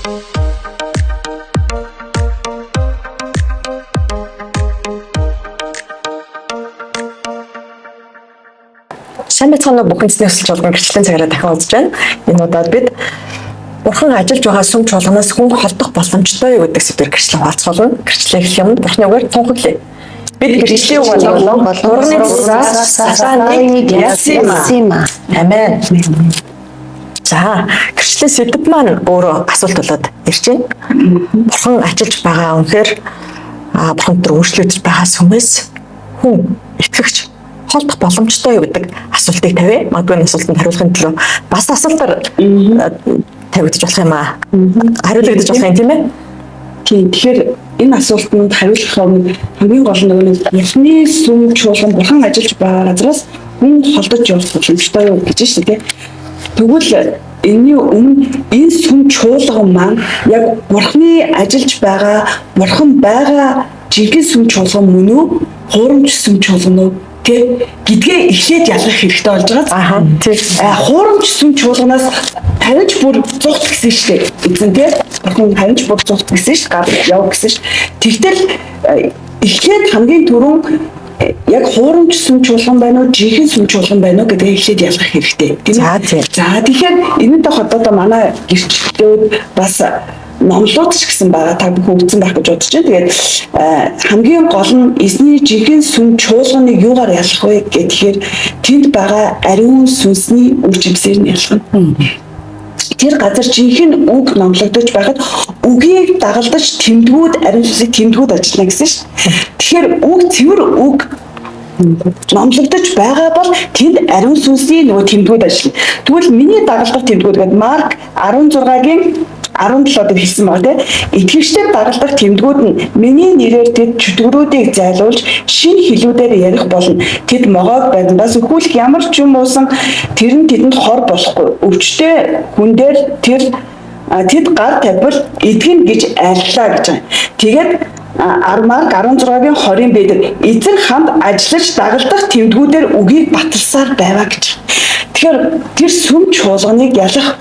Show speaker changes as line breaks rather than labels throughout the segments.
Сайн байцгаана уу бүхэн эзний өсөлт болгон гэрчлэн цагаараа дахин уулзж байна. Энэ удаад бид Бурхан ажиллаж байгаа сүм чуулганаас хүн холдох боломжтой юу гэдэг сэдвээр гэрчлэн хуваалцуулна. Гэрчлэн эхлэх юм Бурханы үгээр тунхаглая. Бид гэрчлэлийн болон Бурханы зураас сатаныг яасан. Амен. За, гэрчлэн сэдв маань өөрөө асуулт болоод ирж байна. Бурхан ажиллаж байгаа үнэхээр Бурхан дээр өөрчлөгдөж байгаа сүмээс хүн итгэгч холдох боломжтой юу гэдэг асуултыг тавья. Магадгүй энэ асуултанд хариулахын төлөө бас асуултаар тавигдчих болох юм аа. Хариулагдчих болох юм тийм ээ?
Тийм. Тэгэхээр энэ асуултанд хариулах хамгийн гол нь Бурханы сүм чуулган Бурхан ажиллаж байгаа газраас хүн холдож явах боломжтой юу гэж шүү дээ. Тэгвэл энэний өмнө энэ сүм чуулган маань яг Бурханы ажиллаж байгаа Бурхан байгаа жинхэнэ сүм чуулган мөн үү? Хуурамч сүм чуулган уу? Гэдгээ эхлээд ялгах хэрэгтэй болж байгаа.
Тийм.
Хуурамч сүм чуулганаас тавьж бүр зугт гэсэн шүү дээ. Эзэн тийм. Бурхан тавьж бүр зугт гэсэн шүү. Гар яв гэсэн шүү. Тэгтэл эхлээд хамгийн түрүүн яг хуурамч сүм чуулган байна уу, жинхэнэ сүм чуулган байна уу гэдгээ эхлээд ялгах хэрэгтэй. Тийм ээ. За тэгэхээр энэтэй холбоотой манай гэрчлэлүүд бас номлууд ч гэсэн байгаа та бүхэн үзсэн байх гэж бодож байна. Тэгээд хамгийн гол нь эзний жинхэнэ сүм чуулганыг юугаар ялах вэ гэхээр тэнд байгаа ариун сүнсний үр жимсээр нь ялах нь. Тэр газар жинхэнэ үг номлогдож байхад үгийг дагалдаж тэмдгүүд ариун сүнсийг тэмдгүүд ажиллана гэсэн шүү. Тэгэхээр үг цэвэр үг номлогдож байгаа бол тэнд ариун сүнсний нөгөө тэмдгүүд ажиллана. Тэгвэл миний дагалдах тэмдгүүд гэдэг Марк 16-гийн 17-д хэлсэн байгаа тийм. Итгэгчдэд дагалдах тэмдгүүд нь миний нэрээр тэд чөтгөрүүдийг зайлуулж шинэ хэлүүдээр ярих болно. Тэд могоог баримтаас өхүүлэх ямар ч юм уусан тэр нь тэдэнд хор болохгүй. Өвчтөе хүн дээр тэд гар тавьбал эдгэн гэж айллаа гэж байна. Тэгээд Марк 16-гийн 20-ын бэдэр эзэн хамт ажиллаж дагалдах тэмдгүүдээр үгийг баталсаар байваа гэж. Тэгэхээр тэр сүм чуулганыг ялгах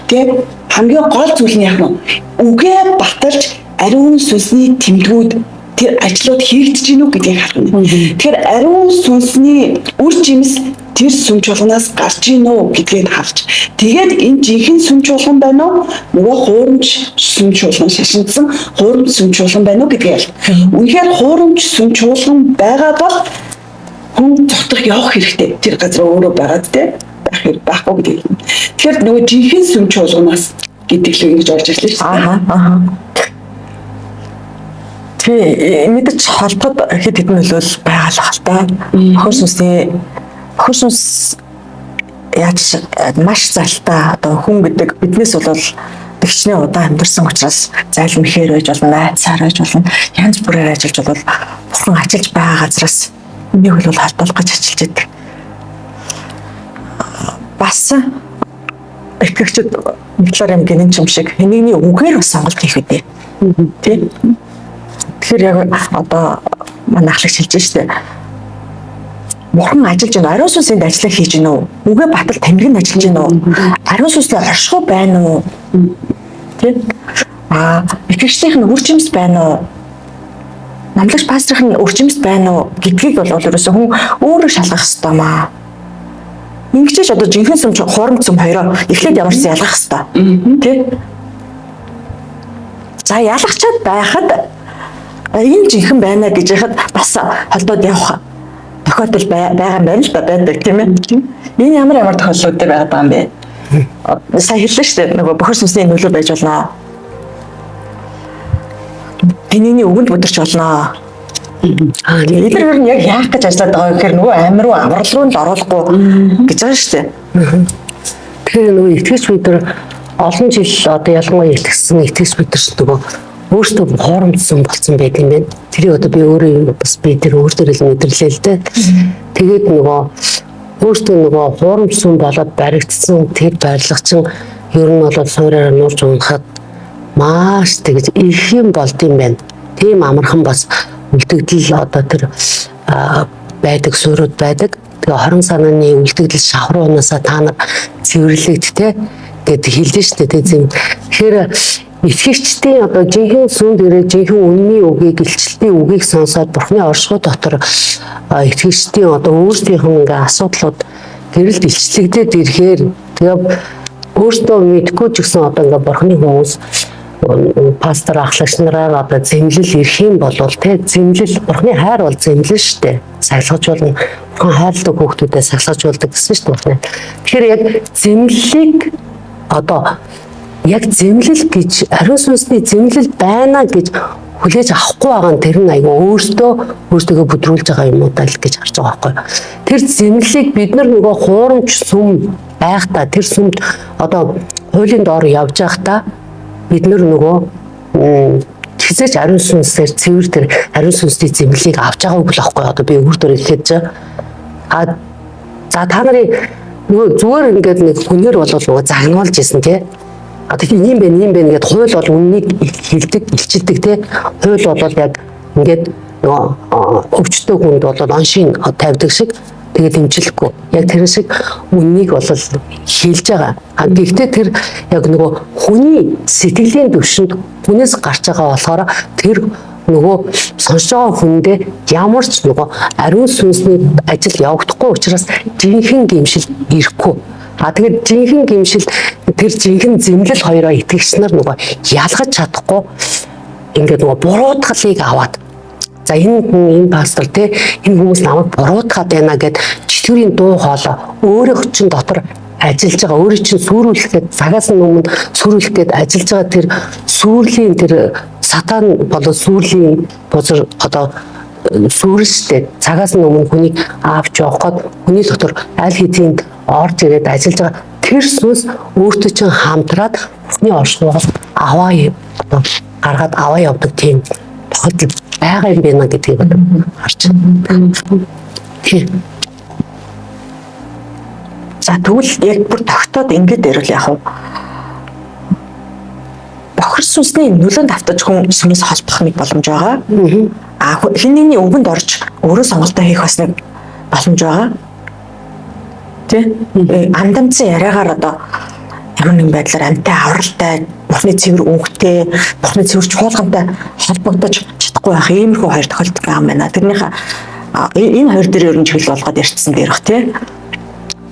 тэг хамгийн гол зүйл нь яг нь үгээ баталж ариун сүнсний тэмдгүүд тэр ажлууд хийгдэж гинүү гэдгийг харна. Тэгэхээр ариун сүнсний үр жимс тэр сүм чуулганаас гарч гинүү гэдгийг харж. Тэгээд энэ жинхэнэ сүм чуулган байна уу? Нөгөө хуурамч сүм чуулган шашинсан хуурамч сүм чуулган байна уу гэдгийг ялна. Үнэхээр хуурамч сүм чуулган байгаа бол хүн зогтох явах хэрэгтэй. Тэр газар өөрөө байгаад те байхгүй гэдэг юм. Тэгэхээр нөгөө жинхэнэ сүм чуулганаас гэдэг л ингэж орж ирлээ шүү дээ.
Тэгээ мэдээж холбоод хэд хэдэн нөлөөл байгаа л хаалтай. Хөр сүнс яаж маш залтай одоо хүн гэдэг биднээс бол тэгчний удаан амьдэрсэн учраас зайлмхээр байж болно, найцаар байж болно, янз бүрээр ажиллаж бол Бурхан ажиллаж байгаа газраас нэг бол холбоолох гэж ажиллаж байдаг. Бас итгэгчд Никлар гинэн юм шиг хэнийний үгээр бас сонголт хийх үдээ. Тийм. Тэгэхээр яг одоо манай ахлагч хэлж штэ. Бурхан ажиллаж байна. Ариун сүнсэнд ажиллах хийж гинэ үү? Үгээ батал тамирын ажиллаж гинэ үү? Ариун сүнслээ оршихуй байна уу? Тийм. Итгэгчдийнх нь үржимс байна уу? Намлагч пасторын үржимс байна уу гэдгийг бол ерөөсөө хүн өөрөө шалгах ёстой маа. Ингэжээч одоо жинхэнэ сүм хуурамч сүм хоёроо эхлээд ямарсан ялгах ёстой. Тэ? За ялгачаад байхад энэ жинхэнэ байна гэж яхад бас холдоод явах тохиолдол байгаа юм байна л да байдаг тийм ээ. Энэ ямар тохиолдлууд дээр байгаа юм бэ? Сайн хэллээ шүү дээ. Нөгөө бохор сүнсний нөлөө байж болно. Тэнийний үгэнд бүдэрч болно. Эдгээр нь яг яах гэж ажиллаад байгаа гэхээр нөгөө амир руу аврал руу л оруулахгүй гэж байгаа шүү дээ.
Тэгэхээр нөгөө итгэж бид нар олон жил одоо ялангуяа итгэсэн итгэж бид нар нөгөө өөртөө хуурамчсан болсон байт юм байна. Тэрийг одоо би өөрөө бас би тэр өөртөө л мэдэрлээ л дээ. Тэгээд нөгөө өөртөө нөгөө хуурамчсан болоод баригдсан тэр барилга чинь ер нь бол суураараа нуурж унахад маш тэгж их юм болд юм байна. Тийм амархан бас үлдэгдэл одоо тэр байдаг суурууд байдаг. Тэгээ хорон санааны үлдэгдэл шавхруунаас та нар цэвэрлэгд те гэдэг хэлдэг шүү дээ тийм. Тэгэхээр итгэгчдийн одоо жинхэнэ сүм дээрээ жинхэнэ үнний үгийг илчлэлтийн үгийг сонсоод Бурхны оршихуй дотор итгэгчдийн одоо өөрсдийнх нь ингээ асуудлууд гэрэлд илчлэгдээд ирэхээр тэгээ өөртөө мэдгүй ч гэсэн одоо ингээ Бурхны хүмүүс пастор ахлагч нараар одоо зэмлэл ирэх юм бол тэ зэмлэл Бурхны хайр бол зэмлэл шүү дээ. Сахилгажуулна. Бурхан хайрладаг хүүхдүүдэд сахилгажуулдаг гэсэн шүү дээ. Тэгэхээр яг зэмлэлийг одоо яг зэмлэл гэж ариун сүнсний зэмлэл байна гэж хүлээж авахгүй байгаа нь тэр нь айгүй өөртөө бүдрүүлж байгаа юм уу даа л гэж харж байгаа байхгүй. Тэр зэмлэлийг бид нар нөгөө хуурамч сүм байхдаа тэр сүмд одоо хуулийн доор явж байхдаа бид нар нөгөө хизээч ариун сүнсээр цэвэр тэр ариун сүнсний зэмлэлийг авч байгаа үг л аахгүй. Одоо би өөр дөр ихэд за та нарын нөгөө зүгээр ингээд нэг хүнээр бол нөгөө загнуулж исэн тий. Одоо ийм байна гэдээ хууль бол үннийг хэлдэг, илчилдэг тий. Хууль бол яг ингээд нөгөө өвчтөе хүнд бол оншин тавьдаг шиг тэгээд имжлэхгүй. Яг тэр шиг үннийг бол хэлж байгаа. Гэхдээ тэр яг нөгөө хүний сэтгэлийн төвшөнд хүнээс гарч байгаа болохоор тэр нөгөө сонсож байгаа хүндээ ямар ч нөгөө ариун сүнсний ажил явагдахгүй учраас жинхэнэ гэмшил ирэхгүй. Тэгээд жинхэнэ гэмшил тэр жинхэнэ зэмлэл хоёроо итгэгч нар нөгөө ялгаж чадахгүй ингээд нөгөө буруутгалыг аваад за энэ пастор те энэ хүмүүс намайг буруутгаад байна гэд чөтгөрийн дуу хоолой өөрөөх чинь дотор ажиллаж байгаа өөрийн чинь сүрүүлэхэд цагаас нь өмнө сүрүүлэхэд ажиллаж байгаа тэр сүрлийн тэр сатан болон сүрлийн бузар одоо сүрэлтэй цагаас нь өмнө хүнийг авч явахад хүний дотор аль хэдийн орж ирээд ажиллаж байгаа тэр сүнс өөртөө чинь хамтраад Бурхны оршихуйгаас аваа гаргаад аваа явдаг тийм тохиолдол байгаа юм байна гэдгийг харж байна.
За тэгвэл яг бүр тогтоод ингэж ирвэл яах вэ? Бохир сүнсний нүлэнд автаж хүн сүнээс холбох нэг боломж байгаа. Хэн нэгний өвгөнд орж өөрөө сонголтоо хийх бас нэг боломж байгаа. Тэ? Андамцсан яриагаар одоо ямар нэгэн байдлаар амтай авралтай, Бурхны цэвэр өнгөтэй, Бурхны цэвэр чуулгантай холбогдож чадахгүй байх иймэрхүү хоёр тохиолдол байгаа юм байна. Тэрнийхээ энэ хоёр дээр ер нь чиглэл болгоод ярьсан дээрх тий.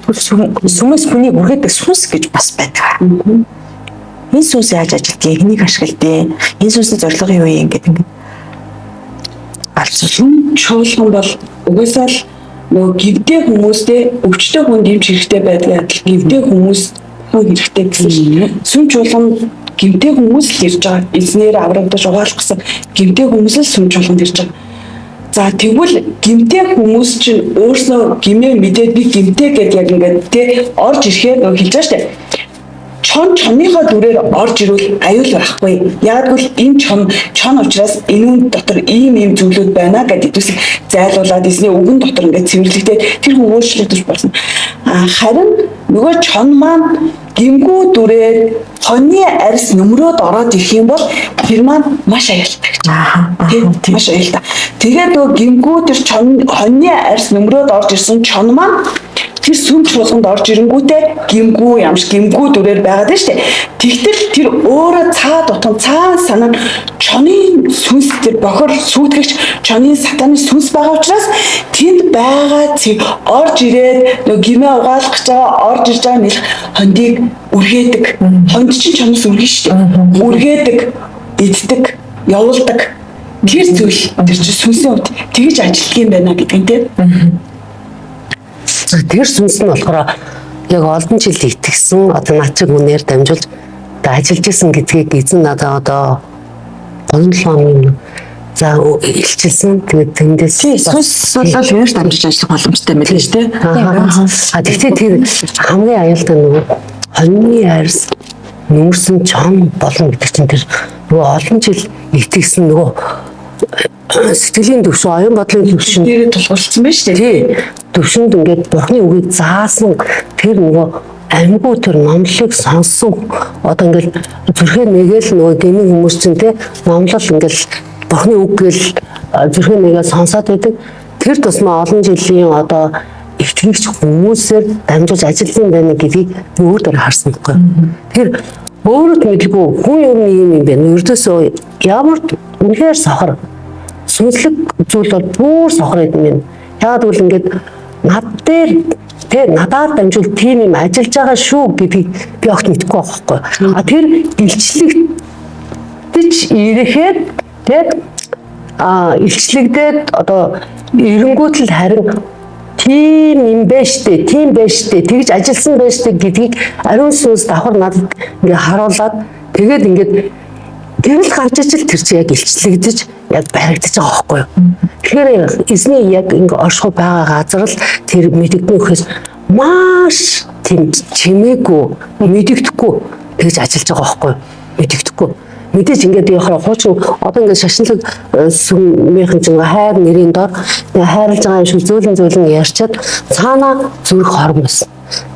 Сүмээс хүнийг үргээдэг сүнс гэж бас байдаг. Энэ сүнс яаж ажилтгийг, хэнийг ашигладгийг, энэ сүнсний зорилго юу юм гэдэг ингээд
алсын чуулган бол угаасаа л нөгөө гівтэй хүмүүстэй өвчтөе хүн дэмж хэрэгтэй байдаг адил гівтэй хүмүүс хэрэгтэй гэсэн юм. Сүм чуулган гівтэй хүмүүс л ирж байгаа. Эзнээр аврагдаж угаалах гэсэн гівтэй хүмүүс л сүм чуулганд ирж байгаа. За тэгвэл гівтэй хүмүүс чинь өөрснөө гимээ мэдээд би гівтэй гэдээ яг ингээд тэ орж ирэхээр нөгөө хэлж байгаа штэ. Чоныхоо дүрээр орж ирвэл аюул байхгүй. Яг л энэ чон учраас энэ дотор ийм зүйлүүд байна гэдэг идэвхтэй зайлуулад эзний үгэн дотор ингээд цэвэрлэгдээд тэр хүн өөрчлөгдөж болно. Харин нөгөө чон маань гимгүү дүрээр хоньны арьс нөмрөөд ороод ирэх юм бол тэр маань маш аюултай гэж. Тийм маш аюултай. Тэгээд нөгөө гимгүү тэр хоньны арьс нөмрөөд орж ирсэн чон маань тэр сүм чуулганд орж ирэнгүүтээ гимгүү ямш гимгүү дүрээр байгаад байна шүү дээ. Тэгтэл тэр өөрөө цаа дутан цаа санаа чоны сүнс тэр бохор сүйтгэгч чоны сатаны сүнс байгаа учраас тэнд байгаа цэг орж ирээд нөгөө гимээ угаалах гэж байгаа орж ирж байгаа нэлэх хондийг үргээдэг. Хонд чинь чоноос үргэн шүү дээ. Үргээдэг, иддэг, явуулдаг. Тэр зүйл тэр чинь сүнсийн хувьд тэгж ажиллах юм байна гэдэг нь тийм.
Тэр сүнс нь болохоор яг олон жил итгэсэн одоо над чиг үнээр дамжуулж ажиллаж исэн гэдгийг эзэн надад одоо 3-7 оны за илчилсэн. Тэгээд тэндээс
сүнс бол өөрт дамжиж ажиллах боломжтой мэлээ шүү дээ.
Тэгтээ тэр хамгийн аюултай нөгөө хоньны арьс нүүрсэн чон болно гэдэг чинь тэр нөгөө олон жил итгэсэн нөгөө сэтгэлийн төвшин, оюун бодлын төвшин
дээр тулгуурласан байна шүү дээ.
Тий. Төвшөнд ингээд Бурхны үгийг заасан тэр нөгөө амьгүй тэр номлолыг сонссон одоо ингээд зүрхээ нэгээл нөгөө гинэн хүмүүс чинь тий номлол ингээд Бурхны үг гээл зүрхээ нэгээл сонсоод байдаг. Тэр тусмаа олон жилийн одоо итгэгч хүмүүсээр дамжуулж ажилласан байна гэдгийг би өөр дөр харсан байхгүй. Тэр өөрөд мэдгүй хүн ер нь юм байна. Ердөөсөө ямар үнэхээр сохор сүнслэг зүйл бол бүр сохор юм байна. Яагаад гэвэл ингээд над дээр тэр надад дамжуул тийм юм ажиллаж байгаа шүү гэдгийг би огт мэдэхгүй байхгүй. А тэр илчлэгдэж ирэхэд тэр илчлэгдээд одоо эренгүүт л харин тийм юм байж тээ, тийм байж тээ, тэгж ажилласан байж тээ гэдгийг ариун сүнс давхар надад ингээ харуулад тэгээд ингээд гэрэл гарч ичил тэр чинь яг илчлэгдэж яг баригдаж байгаа байхгүй юу. Тэгэхээр эзний яг ингээ оршихуй байгаа газар л тэр мэдэгднөхөөс маш тийм чимээгүй мэдэгдэхгүй тэгж ажиллаж байгаа байхгүй юу. Мэдэгдэхгүй. Мэдээж ингээд яхаа хуучин одоо ингээд шашинлаг сүмийнхэн чинь хайр нэрийн дор хайрлаж байгаа юм шиг зөөлөн ярьчаад цаана зүрх хором байсан.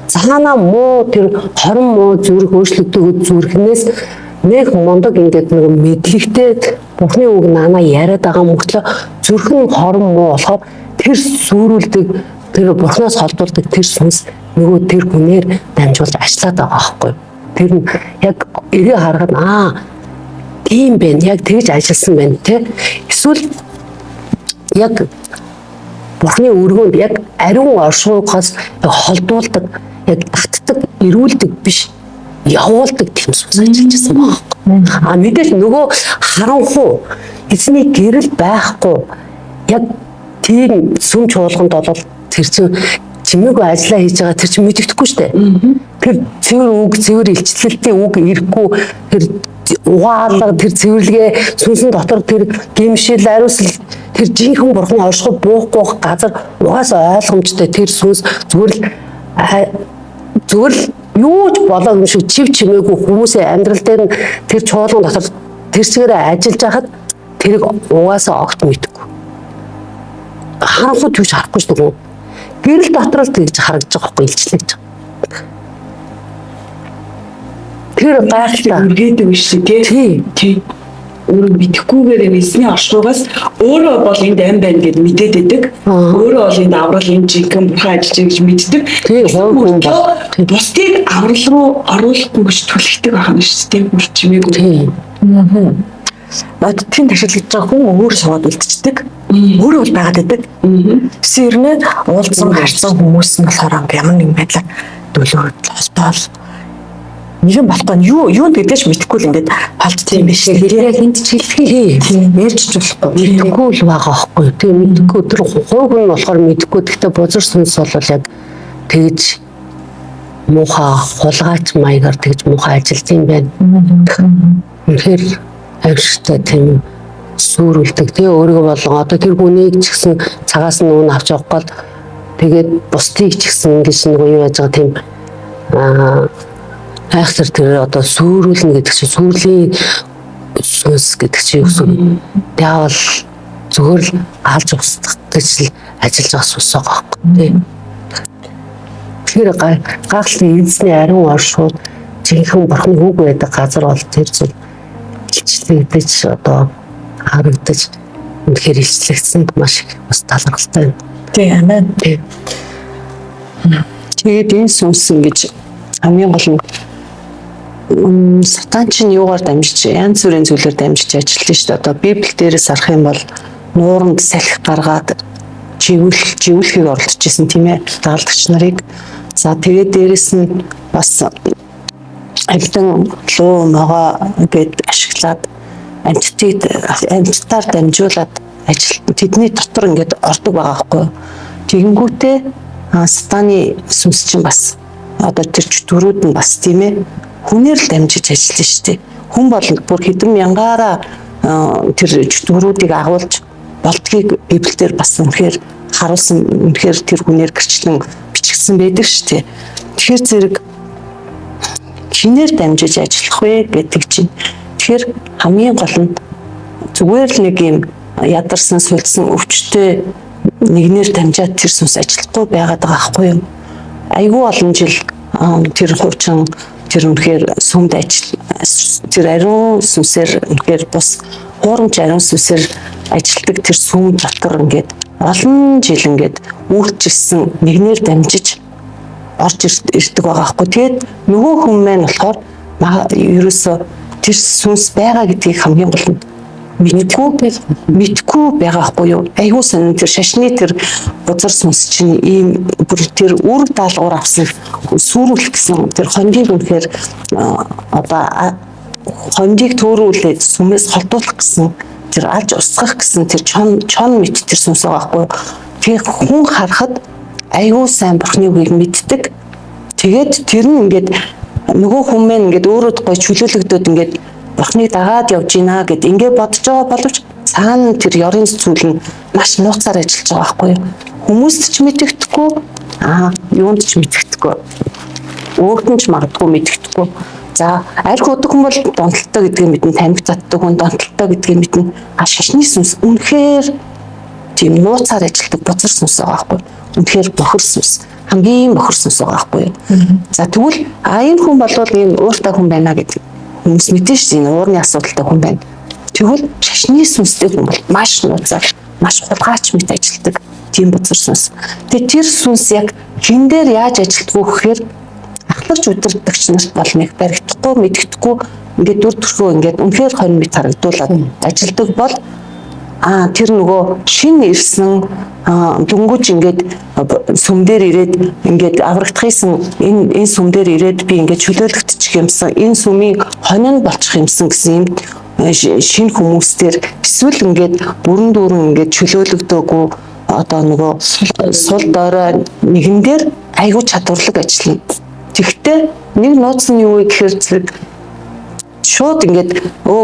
Цаана муу тэр хором муу зүрх өөрчлөгдөг зүрхнээс нэг мондог ингээд нэг мэдлэгтэй Бурхны үг наана яриад байгаа мөртлөө зүрх нь хором муу болохоор тэр сүрүүлдэг тэр Бурхнаас холдуулдаг тэр сүнс нөгөө тэр хүнээр дамжуулж ажиллаад байгаа байхгүй. Тэр нь яг эргээ харахад тийм байна. Яг тэгж ажилласан байна те. Эсвэл яг Бурхны өргөнд яг ариун оршуугаас холдуулдаг, яг татдаг, эрүүлдэг биш, явуулдаг тийм сүнс ажиллаж байсан байхгүй. Мэдээж нөгөө харанхуу эзний гэрэл байхгүй. Яг тийм сүм чуулганд бол тэр чинь чимээгүй ажиллаа хийж байгаа тэр чинь мэддэхгүй шүү дээ. Тэр цэвэр үг, цэвэр илчлэлтийн үг ирэхгүй тэр угаалга тэр цэвэрлэгээ сүнсэн дотор тэр гимшил ариусл тэр жинхэнэ Бурхны оршихуй буухгүй газар угаасаа ойлгомжтой тэр сүнс зүгээр л юу ч болоогүй шиг чив чимээгүй хүмүүсийн амьдрал дээр тэр чуулган дотор тэр чигээрээ ажиллаж байхад тэрийг угаасаа огт мэдгүй. Харанхуй түүж харахгүй шүү дээ. Гэрэл дотор л тэгж харагдаж байгаа байхгүй илчлэгдэж байгаа. Тэр гайхалтай
үргээд өгч тий. Өөрөө мэдэхгүйгээр эзний оршуугаас өөрөө бол энд ам байна гэд мэдээд идэг. Өөрөө бол энд аврал энэ жинхэнэ бурхан ажиллаж гэж мэддэг.
Тий, хүн бол
бусдыг аврал руу оруулахгүй гэж түлхдэг байна шүү дээ. Бүр чимээгүй.
Тий.
Наад тийм ташиглаж байгаа хүн өөр сууд үлдчихдэг. Өөрөө бол байгаад байдаг. Тэгсэн хэрнээ уулзсан харсан хүмүүс нь болохоор ямар нэгэн байдлаар дөлөөд холтоол нэгэн болохгүй юу гэдэгч мэдэхгүй л ингээд холдсон юм биш үү?
Яг энд ч хэлхий ярьж болохгүй. Мэдгүй л байгаа байхгүй. Тэгээ мэдгүй тэр хувь хүн болохоор мэдгүй. Гэхдээ бузар сүнс бол яг тэгж муухай хулгайч маягаар тэгж муухай ажиллаж юм байна. Тэгэхээр авшигтай тийм сүрүүлдэг. Тэгээ өөрийгөө болон одоо тэр хүнийг ч гэсэн цагаас нь уун авч явах гол тэгээд бусдыг ч гэсэн ингэж нэг юу яаж байгаа тийм айхтар тэр одоо сүрүүлнэ гэдэг чинь сүрлийн сүнс гэдэг чинь юу гэсэн. Яавал зүгээр л алж устгах гэж л ажиллаж байгаа сүнс байгаа байхгүй. Тэр гайхалтай эзний ариун оршууд жинхэнэ Бурхны үг байдаг газар бол тэр зүйл илчлэгдэж одоо харагдаж үнэхээр илчлэгдсэнд маш их бас талархалтай байна.
Тий, амен.
Тэгээд энэ сүнс ингэж хамгийн гол нь сатан чинь юугаар дамжиж янз бүрийн зүйлээр дамжиж ажиллаж шүү дээ. Одоо Библи дээрээс харах юм бол нууранд салхи гаргаад живүүлэхийг оролдож исэн тийм ээ дагалдагч нарыг. За тэгээд дээрэс нь бас альдан луу могоо гээд ашиглаад амьтдаар дамжуулаад тэдний дотор ингээд ордог байгаа байхгүй. Тэгэнгүүтээ сатаны сүнс чинь бас одоо тэр чөтгөрүүд нь бас тийм ээ хүнээр л дамжиж ажиллаж штеп. Хүн бол бүр хэдэн мянгаараа тэр чөтгөрүүдийг агуулж болдгийг Библиэлд бас үнэхээр харуулсан. Үнэхээр тэр хүнээр гэрчлэн бичигдсэн байдаг штеп. Тэгэхээр зэрэг хинээр дамжиж ажиллах вэ гэдэг чинь тэгэхээр хамгийн гол нь зүгээр л нэг юм ядарсан сүлдсэн өвчтөе нэгнээр дамжаад тэр сүнс ажиллахгүй байгаад байгаа байхгүй юу? Айгүй олон жил тэр хуучин тэр үнэхээр сүмд тэр ариун сүнсээр үнэхээр бус хуурамч ариун сүнсээр ажилладаг тэр сүм дотор ингээд олон жил ингээд
үйлчилсэн нэгнээр дамжиж орж ирдэг байгаа хгүй. Тэгээд нөгөө хүн маань болохоор ерөөсө тэр сүнс байгаа гэдгийг хамгийн гол нь мэдгүй байгаа хгүй юу. Айгуу сонин тэр шашны тэр бузар сүнс чинь ийм бүр тэр үр даалгавар авсан сүрүүлэх гэсэн тэр хондийг үнэхээр одоо хондийг төөрүүлээд сүмээс холдуулах гэсэн тэр алж устгах гэсэн тэр чон мэд тэр сүнс байгаа хгүй. Тэр хүн харахад айгуу сайн бурхны үгийг мэддэг. Тэгээд тэр нь ингээд нөгөө хүн маань ингээд өөрөө гой чөлөөлөгдөд ингээд бурхныг дагаад явж гинэ гэд ингээд бодож байгаа боловч цаана тэр ёрын зүйл нь маш нууцаар ажиллаж байгаа байхгүй юу. Хүмүүст ч мэддэхгүй юунд ч мэддэхгүй. Өөртөө ч магадгүй мэддэхгүй. За арх удаг хүн бол донтолтой гэдгийг мэднэ, тамхи татдаг хүн донтолтой гэдгийг мэднэ. Шашны сүнс үнэхээр тийм нууцаар ажилладаг бузар сүнс байгаа байхгүй. Үнэхээр бохор сүнс. Хамгийн бохор сүнс байгаа байхгүй юу. За тэгвэл энэ хүн болвол ийм ууртай хүн байна гэдэг хүмүүс мэдэн шүү дээ. Уурны асуудалтай хүн байна. Тэгвэл шашны сүнстэй хүн бол маш нууцаар, маш хулгайч мэт ажилладаг тийм бузар сүнс. Тэгээ тэр сүнс яг хин дээр яаж ажилтгүй гэхээр ахлагч удирдагч нарт бол нэг баригдахгүй, мэддэхгүй ингээд дүр төрхөө ингээд үнэхээр хонь мэт харагдуулаад ажилдаг бол тэр нөгөө шин ирсэн дөнгөж ингээд сүм дээр ирээд ингээд аврагдахын энэ сүм дээр ирээд би ингээд чөлөөлөгдчих юмсан энэ сүмийн хонь нь болчих юмсан гэсэн юм шинэ хүмүүстэр эсвэл ингээд бүрэн дүүрэн ингээд чөлөөлөгдөөгүй одоо нөгөө сул дорой нэгэн дээр айгүй чадварлаг ажиллана. Тэгвэл нэг нууц нь юу вэ гэхээр шууд ингээд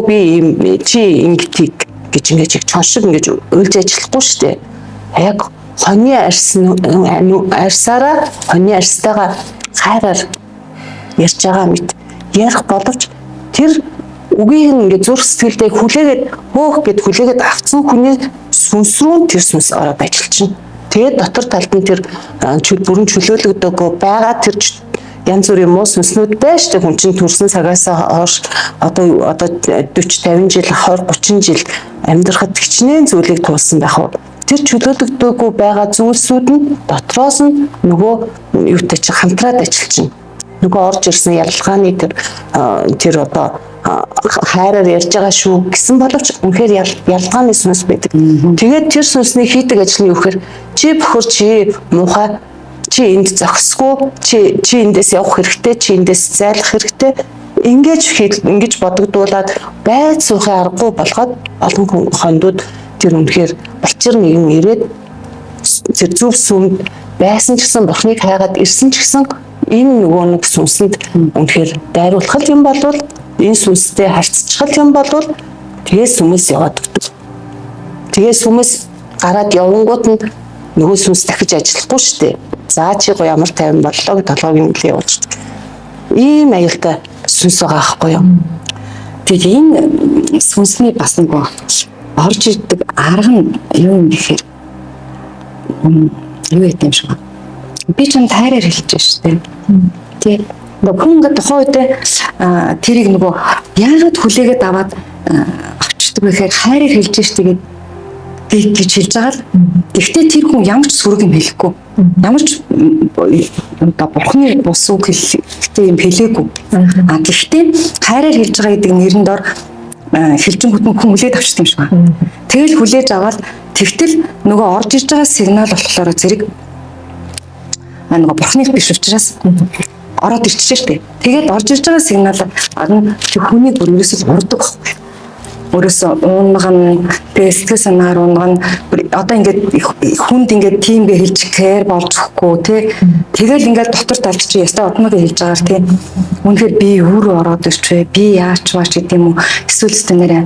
би ийм чи ингээд гэж ингэж их чоншиг ингэж уйлж ажиллахгүй шүү дээ. Яг хоньны арсаараа хоньны арстайгаа хайраар ярьж байгаа мэт ярих боловч тэр үгийг ингээд зүрх сэтгэлдээ хүлээгээд хөөх гэд хүлээгээд авцсан хүний сүнс рүү тэр сүнс ороод ажиллана. Тэгээд дотор талд нь тэр бүрэн чөлөөлөгдөөгүй байгаа тэр янз бүрийн муу сүнснүүд байж тэ хүн чинь төрсэн цагаас хойш одоо 40 50 жил 20 30 жил амьдрахад хичнээн зүйлийг туулсан байх уу. Тэр чөлөөлөгдөөгүй байгаа зүйлсүүд нь дотроос нь нөгөө юутай чи хамтраад ажиллаж байна. Нөгөө орж ирсэн ялгааны тэр одоо хайраар ярьж байгаа шүү гэсэн боловч үнэхээр ялгааны сүнс байдаг. Тэгээд тэр сүнсний хийдэг ажил нь юу гэхээр чи бохор чи муухай чи энд зогсгүй чи эндээс явах хэрэгтэй чи эндээс зайлах хэрэгтэй ингэж бодогдуулаад байц суухын аргагүй болгоод олон хондууд тэр үнэхээр балчир нэгэн ирээд тэр зөв сүмд байсан ч гэсэн бурхныг хайгаад ирсэн ч гэсэн энэ нөгөө нэг сүнсэнд үнэхээр дайруулах юм болвол энэ сүнстэй харьцчих юм болвол тэгээ сүмээс яваад өгдөг. Тэгээ сүмээс гараад явангууд нь нөгөө сүнс дахиж ажиллахгүй шүү дээ. За чи гоё ямар тайван боллоо гэж толгойг нь нэлээ явуулчихдаг. Ийм аюултай сүнс байгаа байхгүй юу?
Тэгээд энэ сүнсний бас нэг орж ирдэг арга нь юу юм гэхээр юу гэдэг юм шиг байна. Би ч тайраар хэлж байна шүү дээ. Тэг. Нөгөө ингээд тухайн үед тэрийг нөгөө яагаад хүлээгээд аваад авчдаг вэ гэхээр хайраар хэлж штеп гэж хэлж байгаа л. Гэхдээ тэр хүн ямар ч сүрэг юм хэлэхгүй. Ямар ч одоо бурхны бус үг хэлэхдээ юм хэлээгүй. Гэхдээ хайраар хэлж байгаа гэдэг нэрэн дор хэлжингүүд нь хүлээд авчдаг юм шиг байна. Тэгэл хүлээж аваад тэгтэл нөгөө орж ирж байгаа сигнал болохоор зэрэг нөгөө бурхны биш учраас ороод ирчихжээ штеп. Тэгээд орж ирж байгаа сигнал тэр хүний бүр ерөөсөө урддаг байхгүй. Өөрөөсөө унган сэтгэл санаагаар унган одоо ингээд хүнд ингээд тиймгээ хэлж кэр болж өгөхгүй тий. Тэгэл ингээд дотор талд чи ястаа одмог хэлж байгаагаар тий. Үнэхээр би юу ороод ирчвэ? Би яач бач гэдэг юм уу? Эсвэл өстө нэрэ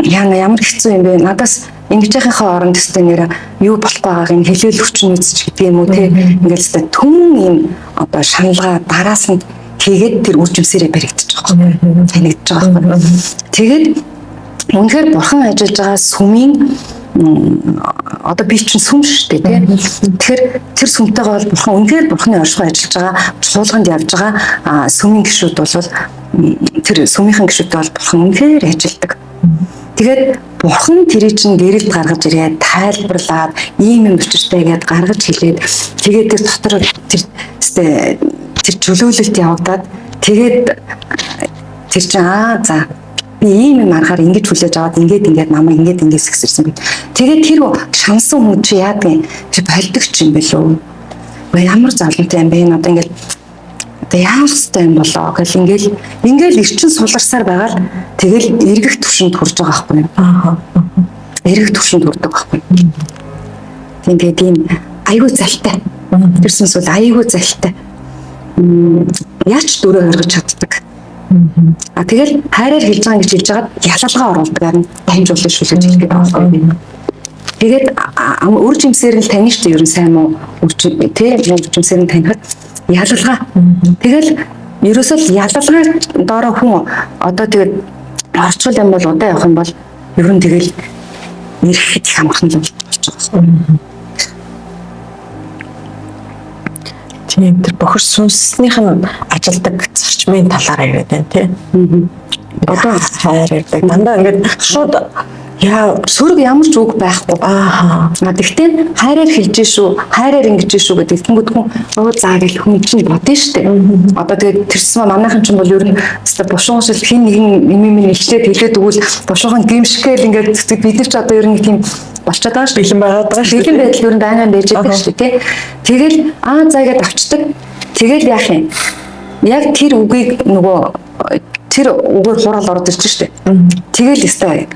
ямар хэцүү юм бэ? Надаас ингэж яхихаа оронд өстө нэрэ юу болох байгааг нь хэлэл хүчин үзэж гэдэг юм уу тий. Ингээд өстө түн юм одоо шаналгаа дараас нь хийгээд тэр үржимсэрээ баригдчих واخхой. Танигдж байгаа байхгүй. Тэгээд үнэхээр бурхан ажиллаж байгаа сүмийн одоо би чинь сүм шүү дээ тийм. Тэгэхээр тэр сүмтэйгээ бол бурхан үнэхээр бурханы оршихуй ажиллаж байгаа, суулганд явж байгаа сүмийн гишүүд бол тэр сүмийнхэн гишүүдтэй бол бурхан үнэхээр ажилладаг. Тэгээд бурхан тэрийг чинь гэрэлд гаргаж ирээд тайлбарлаад ийм юм учиртай гэдээ гаргаж хэлээд тэгээд тэр дотор тэр чөлөөлөлт явагдаад тэгээд тэр чинь за би ийм юм арахаар ингэж хүлээж аваад ингээд намайг ингээд сэгсэрсэн би. Тэгээд тэр шансан хүн чи яадаг чи болдогч юм бэлөө. Ямар залуутай юм бэ энэ одоо ингээд одоо яах ёстой юм болоо гэл ингээл эрчин суларсаар байгаа л тэгэл эргэх төвшөнд хүрж байгаа байхгүй юу. Эргэх төвшөнд хүрдэг байхгүй юу. Тэгээд ийм аюу залтай. Тэрсэнс бол аюу залтай. Яаж дөрөв гаргаж чаддаг. Тэгэл хайраар хэлж байгаа гэж хэлж байгаад ялалгаа оруулдаг харин дамжуулах шүү гэж хэлдэг байгаа байхгүй юу. Тэгээд үр жимсээр л тань шүү дээ ер нь сайн уу үр жимсээр нь танихад ялалгаа. Тэгэл ерөөсөө ялалгаа доороо хүн одоо тэгээд орчвол юм бол удаа явах юм бол ер нь тэгэл ирэхэд их амархан л болж байгаа. Тийм тэр бохир сүнснийх нь ажилдаг зарчмын талаараа яриад байна тий. Одоо хайр ярьдаг. Дандаа ингээд шууд яа сөрөг ямар ч үг байхгүй. Гэхдээ хайраар хэлж шүү, хайраар ингэж шүү гэдэг тэнгууд хүн заа гэл хүн чинь бодно шүү дээ. Одоо тэгээд тэрсэн манайхан ч бол ер нь бушууншил хин нэгэн юм илчлээд хэлээд өгвөл бушуухан гимшгээл ингээд бид нар ч одоо ер нь тийм болчиход байгаа шүү. Бэлэн байгаад байгаа шүү. Бэлэн байдал ер нь дайнаа байж байгаа шүү тий. Тэгэл заагаад авчдаг. Тэгэл яах юм? Яг тэр үгийг нөгөө тэр үгээр хураал ороод ирж шүү дээ. Тэгэл өстэй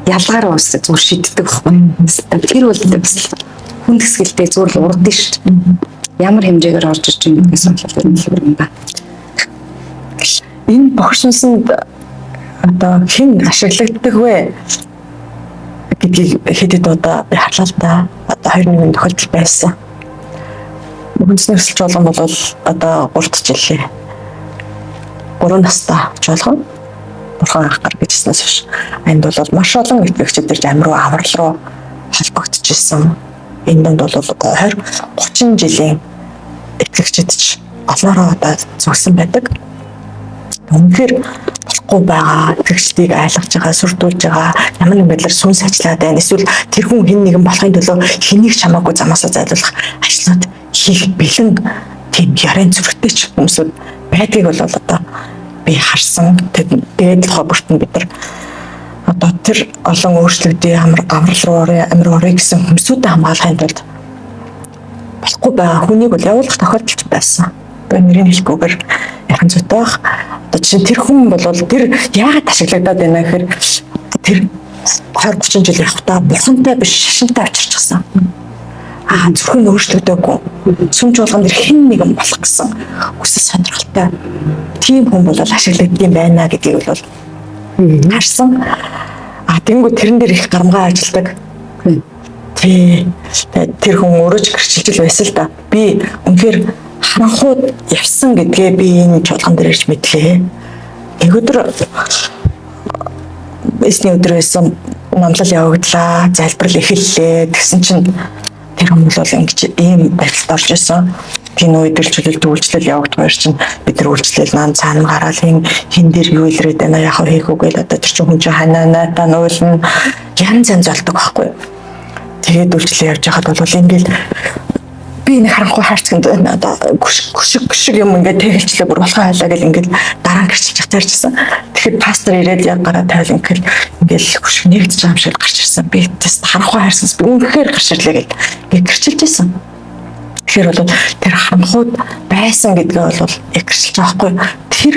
ялгаар уус зүгээр шийддэг байхгүй. Тэр бол бас хүн төсгөлтэй зүгээр л урдсан шүү дээ. Ямар хэмжээгээр орж ирж байгаа гэдгээс болоод юм ба.
Энэ бохир сүнсэнд одоо хэн ашиглагддаг вэ гэдгийг хэдэд удаа би харлаа л да. Одоо 21 тохиолдол байсан. Хүнсний өсөлт болгон бол одоо 3 жилээ. 3 настай болгон бурхан ах гар гэжснээс биш. Энд бол маш олон итгэгчид ирж амь руу аврал руу холбогдчихсэн. Энэ донд бол одоо 20-30 жилийн итгэгчид ч олноороо одоо зүгсэн байдаг. Үнэхээр болохгүй байгаа итгэгчдийг айлгаж байгаа, сүрдүүлж байгаа ямар нэг байдлаар сүнс ажиллаад байна. Эсвэл тэр хүн хэн нэгэн болохын төлөө хэнийг ч хамаагүй замаасаа зайлуулах ажлууд хийх бэлэн тийм ярен зүрхтэй ч хүмүүсүүд байдгийг бол одоо би харсан. Тэгээд л хобортон бид нар одоо тэр олон өөрчлөгдөе аврал руу амир орё гэсэн хүмүүсүүдэд хамгаалахын тулд болохгүй байгаа хүнийг бол явуулах тохиолдол байсан. Би нэрийг хэлэхгүйгээр яхан зүйтэй байх. Одоо чинь тэр хүн бол тэр яагаад ашиглагдаад байна гэхээр тэр 20-30 жил явахдаа бурхантай биш шашинтай очирчихсан. Зөвхөн өөрчлөгдөөгүй. Сүмж болгонд хэн нэгэн болох гэсэн хүсэл сонирхолтой. Тийм хүн бол ашиглагдсан байна гэдгийг бол харсан. Тэнгүү тэрэн дээр их гарамгаа ажилладаг. Тэр хүн өөрөө ч гэрчилж байсан л да. Би үнэхээр харанхууд явсан гэдгээ би энэ чуулган дээр ирж мэдлээ. Өдөр эсний өдөр байсан номлол явагдлаа, залбирал эхэллээ. Тэгсэн чинь тэр хүмүүс бол ингэж ийм байдалд орж исэн. Тийм үед л чөлөөлт үйлчлэл явагдах байр чинь бид нар үйлчлэл наан цаана гараад хин дээр юу илрээд байна яах вэ хийх үгүй л одоо тэр чинь хүн чинь ханаа та нуулна янз болдог байхгүй. Тэгээд үйлчлэл явж байхад бол ингээл би нэг харанхуй хаарцганд байна одоо гүшиг юм ингээд тэгэлчлээ бүр болохоо хайлаа гэл ингээд дараа гэрчилж хатаарчсан. Тэгэхээр пастор ирээд яг гараа тавил ингээл гүшиг нэгдэж байгаа юм шиг гарч ирсэн. Би тест харанхуй хаарсанс би үнэхээр гарч ирлээ гэл ингээд гэрчилж байсан. Тэгэхээр бол тэр харанхууд байсан гэдгээ бол яг гэрчилж байгаа хгүй. Тэр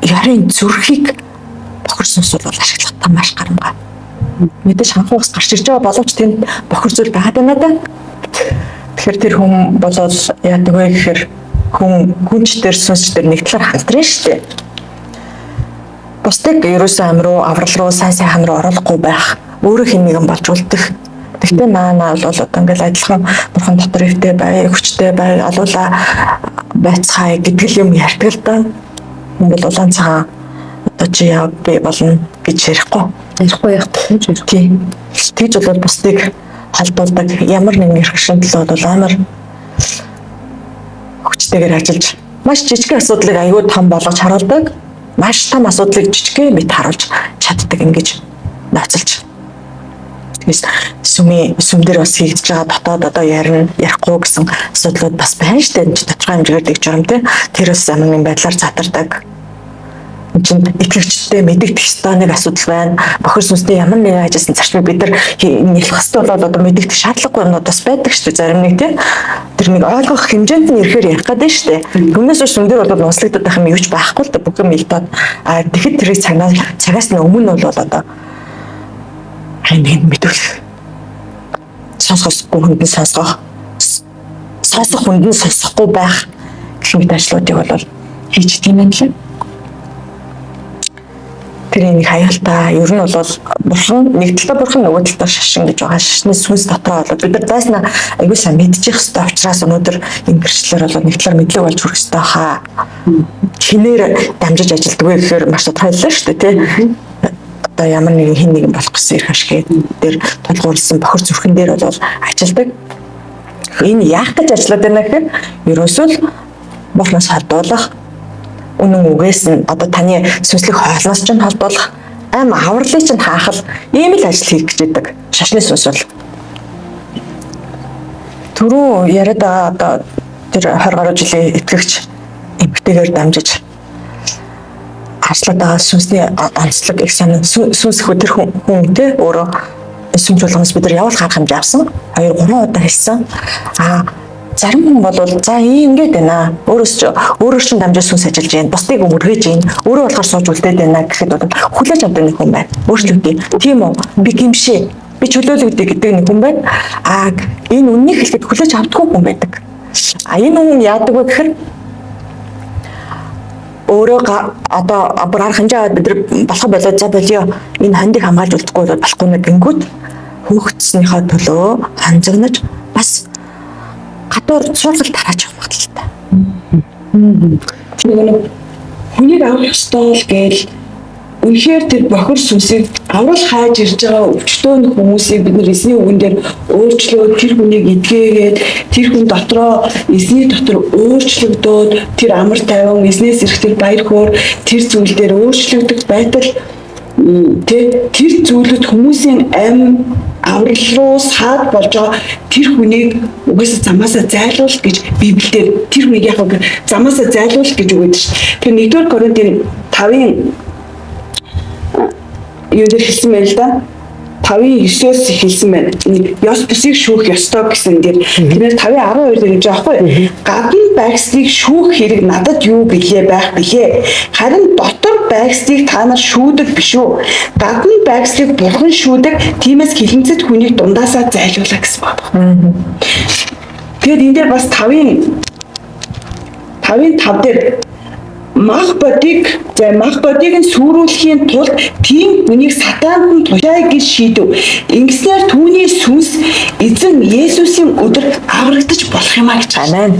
ярийн зүрхийг бохир сүнс бол ашиглахтаа маш гарамгаа. Мэдээж харанхуйс гарч ирж байгаа боловч тэнд бохир зүйл байгаад байна да. Тэгэхээр тэр хүн болол яадаг вэ гэхээр хүнч дээр сүнс дээр нэг талаар хамтран штэ. Бусдыг ерөөсөө амь руу аврал руу сайн руу оруулахгүй байх өөрөө хэн нэгэн болж үлдэх. Тэгтээ наана бол одоо ингээл адилхан бурхан дотор өвтэй бай, хүчтэй бай, алуула байцгаая гэдэг юм ярьдаг л да. Энэ бол улаан цагаан одоо чи яа би болно гэж ярихгүй яг тийм. Тэгж бол бусдыг халдуулдаг ямар нэгэн эрхшин төлөө бол амар хүчтэйгээр ажиллаж маш жижиг асуудлыг аюул том болгож харуулдаг. Маш том асуудлыг жижигхэн мэт харуулж чаддаг ингэж ноцолж Тэрнээс сүм дээр бас хийгдэж байгаа дотоод одоо ярихгүй гэсэн асуудлууд бас байна шүү дээ. Энд тодорхой хэмжээгээр дэг журамтай. Тэр бас ямар нэгэн байдлаар затардаг. Энд итгэгчтэй мэдэгдэх ёстой нэг асуудал байна. Бохир сүнсний ямар нэгэн ажилласан зарчмыг бид нар нийлэх ёстой бол одоо мэдэгдэх шаардлагагүй юмнууд бас байдаг шүү дээ. Зарим нэг тийм тэр нэг ойлгох хэмжээнд нь ирэхээр ярих гэдэг шүү дээ. Түүнээс биш сүмдэр бол нууцлагдаад байх юм юу ч байхгүй л да бүх юм илдээд тэгэхэд тэрийг цагаас нь өмнө бол одоо хэмээн мэдүүлэх сонсохгүй хүнд нь сонсох хүнд нь сонсохгүй байх гэх мэт ажлуудыг бол хийж идэг юм байна лээ. Тэр нэг хаяалтаа ер нь бол бурхан нэг талаа бурхан нөгөө талаа шашин гэж байгаа. Шашны сүнс дотроо бол бид нар дайснаа аягүй сайн мэдчих хэвээр учраас өнөөдөр энэ гэрчлэлээр бол нэг талаар мэдлэг болж хүрэх хэвээр хаа. Чинээр дамжиж ажилддаг вэ гэхээр маш тодорхойллоо шүү дээ тий. Одоо ямар нэгэн хин нэгэн болох гэсэн эрх ашиг дээр тулгуурласан бохир зүрхэн дээр бол ажилдаг. Энэ яах гэж ажиллаад байна гэхээр ерөөсөө л бурхнаас хадуулах үнэн үгээс нь одоо таны сүнслэг хоолноос ч холбоолох ам авралыг ч хаахал ийм л ажил хийх гэж байдаг. Шашны сүнс бол түрүү яриад одоо тэр 20 гаруй жилийн итгэгч эмгтэйгээр дамжиж ажлаа сүнсний онцлог их сайн сүнс хөтер хүн те өөрөө сүмж болгоноос бид нар явуул гарах хэмжээ авсан 2-3 удаа хэлсэн. Зарим хүн бол за ингэж байна. Өөрөөс чинь дамжиж сүнс ажиллаж байна. Бусдыг өргөж байна. Өөрөө болохоор сууж үлдээд байна гэхэд бол хүлээж авдаг нэг хүн байна. Өөрчлөгдөе. Тийм үү? Би гимшээ. Би чөлөөлөгдөе гэдэг нэг хүн байна. Энэ үннийг хэлэхэд хүлээж авдаггүй хүн байдаг. Энэ хүн яадаг вэ гэхээр өөрөө одоо бүр арга хэмжээ аваад бид нар болох болоод за болио. Энэ хандыг хамгаалж үлдэхгүй бол болохгүй нэг гингүүд хөөгцснийхаа төлөө ханзагнаж бас гадуур цуургал тарааж явах магадaltaй.
Нэг хүнийг авах ёстой л гээл үнэхээр тэр бохир сүнсийг аврал хайж ирж байгаа өвчтөн хүмүүсийг бид нар эсний үгэн дээр өөрчлөөд тэр хүнийг эдгээгээд тэр хүн дотроо эсний дотор өөрчлөгдөөд тэр амар тайван эснээс ирэх тэр баяр хөөр тэр зүйл дээр өөрчлөгдөх байтал тэр зүйлүүд хүмүүсийн амь аврал руу саад болж байгаа тэр хүнийг угаасаа замаасаа зайлуулах гэж Библиэлд тэр хүнийг яг замаасаа зайлуулах гэж өгөөд шүү. Тэр 1-р Коринтын 5-ын юу дээр хэлсэн байл да. 5:9-оос хэлсэн байна. Ёс бусыг шүүх ёстой гэсэн дээр тэрээр 5:12 дээр гэж байгаа байхгүй. Гадна байгсныг шүүх хэрэг надад юу билээ байх билээ. Харин дотор байгсныг та нар шүүдэг биш үү? Гадна байгсныг бурхан шүүдэг. Тиймээс хилэнцэд хүнийг дундаасаа зайлуулаа гэсэн байна. Тэгэхээр энэ дээр бас 5:5 дээр мах бодиг нь сүрүүлэхийн тулд тийм хүнийг сатаанд нь тушаая гэж шийдэв. Ингэснээр түүний сүнс эзэн Есүсийн өдөр аврагдаж болох юм а гэж.
Амен.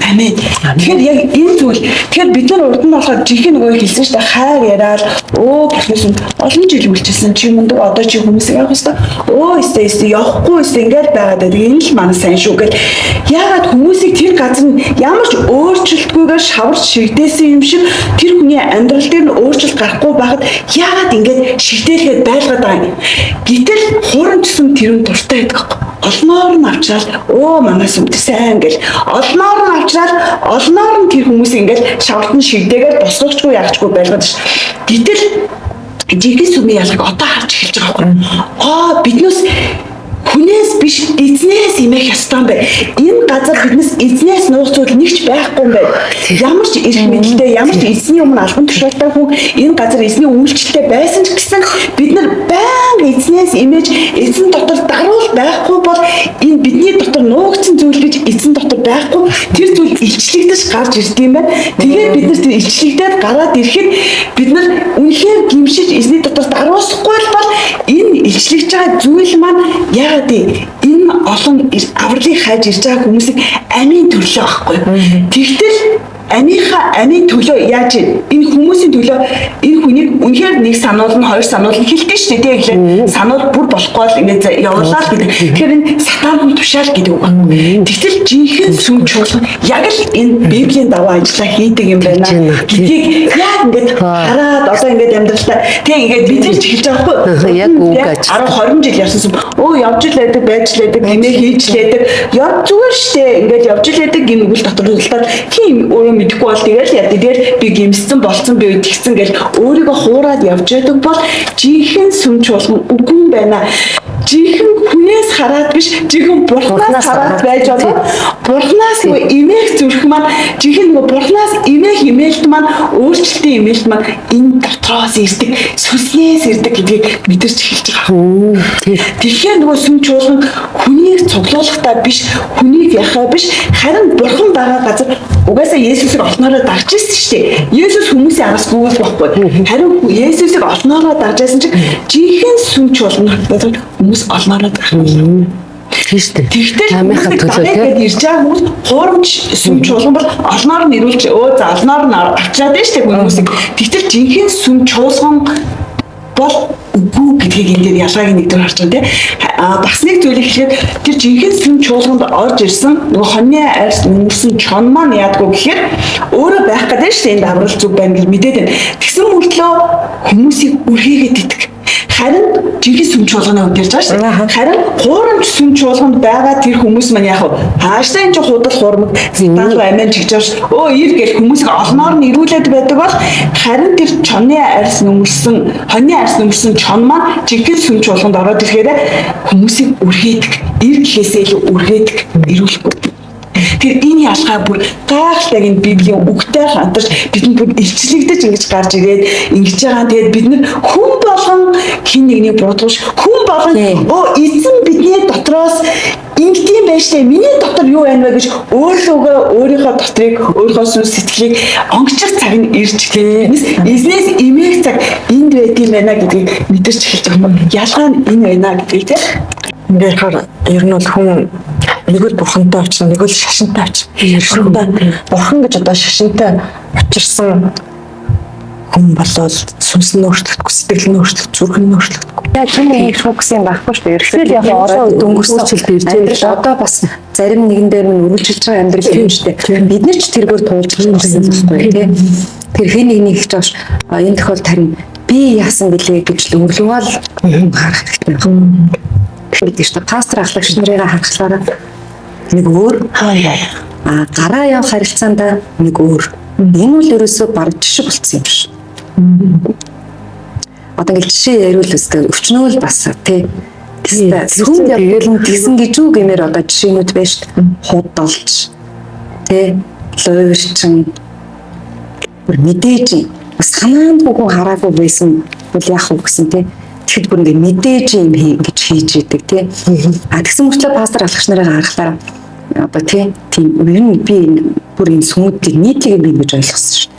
Амен. Тэгэхээр яг энэ зүйл тэгэхээр бид нар урд нь болохоор жинхэнэ нөгөө хэлсэн шүү дээ. Хайр яриад профессор олон жил үлчилсэн чи мундаг одоо чи хүмүүсийг авах хэрэгтэй. Өстө явахгүй өстө ингээд байгаад байдаг. Энэ л манай сайн шүү гэл. Яагаад хүмүүсийг тэр газар нь ямар ч өөрчлөлтгүйгээр шаварч шигдээсэн юм шиг тэр хүний амьдрал дээр нь өөрчлөлт гарахгүй байхад яагаад ингэж шигдээлгээд байлгаад байгаа юм. Гэтэл хуран төсөм тэрүүн дуртай байдаг. Олноор нь авчраад манаас өмнө сайн гэл олноор нь авчраад олноор нь тэр хүмүүс ингэж шавартан шигдээгээд босгохчгүй яахчгүй байлгаад ш. Гэтэл жигээс өмнө ялгаг одоо харж эхэлж байгаа байхгүй. Биднээс хүнээс биш эзнээс имэх ёстой юм байна. Энэ газар биднээс эзнээс нуух зүйл нэг ч байхгүй юм байна. Ямар ч эрх мэдэлтэй, ямар ч эзний өмнө албан тушаалтай хүн энэ газар эзний үйлчлэлтэй байсан ч гэсэн бид нар байнга эзнээс имэж эзэн дотор даруул байхгүй бол энэ бидний дотор нуугдсан зүйл гэж эзэн дотор байхгүй тэр зүйл илчлэгдэж гарч ирдэг юм байна. Тэгээд бид нар тэр илчлэгдээд гараад ирэхэд бид нар үнэхээр гимшиж эзний дотор даруусахгүй бол энэ илчлэгдэж байгаа зүйл маань энэ олон авралыг хайж ирж байгаа хүмүүсийг амийн төрлөө байхгүй. Тэгтэл амийн төлөө яаж энэ хүмүүсийн төлөө энэ хүнийг үнэхээр нэг сануулна, хоёр сануулна хэлдэг шүү дээ. Эхлээд сануул бүр болохгүй л ингээд явуулаад гэдэг. Тэгэхээр энэ сатанын тушаал гэдэг үг байна. Тэгтэл жинхэнэ сүм чуулган яг л энэ Библийн даваа ажиллаа хийдэг юм байна. Гэдгийг яг ингээд хараад одоо ингээд амьдралдаа тэг ингээд бид нар ч хэлж байгаа байхгүй.
Яг үг гэж.
10 20 жил явсан сүм. Явж л байдаг, байж л байдаг, хэмээ хийж л байдаг. Яв зүгээр штэ. Ингээд явж л байдаг гимгүүл дотор resultaat хин өөрөө мэдэхгүй бол тэгэл яа. Тэгэл би гимссэн болцсон би үтгсэн гэж өөрийгөө хуураад явж байдаг бол жинхэнэ сүм чуулган үгүй байна. Жинхэнэ хүнээс хараад биш, жинхэнэ бурхнаас хараад байж болно. Бурхнаас нөгөө имэх зүрх маань жинхэнэ нөгөө бурхнаас имэх имэлт маань өөрчлөлтийн имэлт маань энэ дотроос ирдэг, сүнснээс ирдэг гэдгийг мэдэрч эхэлж байгаа. Тэгэхээр нөгөө сүм чуулган хүнийг цуглуулгахдаа биш, хүнийг яхаа биш, харин бурхан байгаа газар угаасаа Есүсийг олноороо дагж ирсэн шүү дээ. Есүс хүмүүсийн араас гүйх байхгүй. Харин Есүсийг олноороо дагж ирсэн чинь жинхэнэ сүм чуулган хүмүүс олноороо дагж.
Тийштэй.
Тэгтэл
амийнхаа төлөө
тэгээд ирж байгаа хүмүүс хуурамч сүм чуулган бол олноор нь ирүүлж за олноор нь авчираад байж тэг хүмүүсийг. Тэгтэл жинхэнэ сүм чуулган бол үгүй гэдгийг энэ дээр ялгааг нэгдүгээр харж байгаа тийм. Бас нэг зүйлийг хэлэхэд тэр жинхэнэ сүм чуулганд орж ирсэн нөгөө хоньны арьс нэмсэн чон маань яадгүй гэхээр өөрөө байх гэдэг шүү дээ энэ даврал зүг байна гэж мэдээд байна. Тэгсэн мөртлөө хүмүүсийг үргээгээд идэх. Харин жинхэнэ сүм чуулганы хувьд ярьж байгаа шүү дээ. Харин хуурамч сүм чуулганд байгаа тэр хүмүүс маань яг хааштай энэ худал хуурмаг сатан амин чигжээс ир гэх хүмүүсийг олноор нь ирүүлээд байдаг бол харин тэр чонны арьс нөмөрсөн хоньны арьс нөмөрсөн чон маань жинхэнэ сүм чуулганд ороод ирэхээр хүмүүсийг үргээдэг. Ир гэхээсээ илүү үргээдэг, ирүүлэхгүй. Тэр энэ ялгаа бүр гайхалтай энэ Библийн үгтэй хамтарч бидэнд бүр илчлэгдэж ингэж гарч ирээд ингэж байгаа. Тэгээд бид нар хүн болгон хин нэгнийг буруудгаш хүн болгон эзэн бидний дотроос ингэдэм байж тээ миний дотор юу байна вэ гэж өөрийнхөө дотрыг өөрийнхөө сүнс сэтгэлийг онгоцох цаг нь ирж гэлээс эзнээс имэх цаг энд байдığım байна гэдгийг мэдэрч эхэлж байгаа юм. Ялгаа нь энэ байна гэдгийг тийм.
Ингээд хаар ер нь бол хүн нэг л бурхантай очно, нэг л шашинтай очно. Бурхан гэж одоо шашинтай очирсан хүн болоод сүнс нь өөрчлөгдөхгүй, сэтгэл нь өөрчлөгдөхгүй, зүрх нь өөрчлөгдөхгүй.
Яг тийм нэг фокус юм байхгүй шүү дээ. Ерөнхийдөө яг ороо дөнгөрсөн
өөрчлөлт ирж байгаа.
Одоо бас зарим нэгэн дээр нь үргэлжилж байгаа амьдрал юм шүү дээ. Бид нар ч тэргээр туулж гэсэн байхгүй тийм. Тэр хэн нэгний хийж байгаа ш. Энэ тохиолдолд харин би яасан бэлээ гэж л өнгөлөөл харах хэрэгтэй байна. Тэгээд шүү дээ. Пастор ахлагч нарыг харахлаараа нэг өөр гараа явах харилцаанд нэг өөр. Энэ бол ерөөсөө баг жишээ болцсон юм шиг. Одоо ингэ жишээ яриул өсгөө өвчнөө л бас тий. Сүм явуулан тэгсэн гэж үг гэмээр одоо жишээнүүд байна шүү дээ. Худалч тий луйрчин мэдээж бас ханаанд бүхэн хараагүй байсан бол яах вэ гэсэн тий. Тэгэхэд бүр ингэ мэдээж юм ингэж хийж идэг тий. Тэгсэн мөрчлөө пастор алхагч нарыг харахлаараа одоо тийм ер нь би бүр энэ сүмүүдийг нийтлэг юм гэж ойлгосон шүү.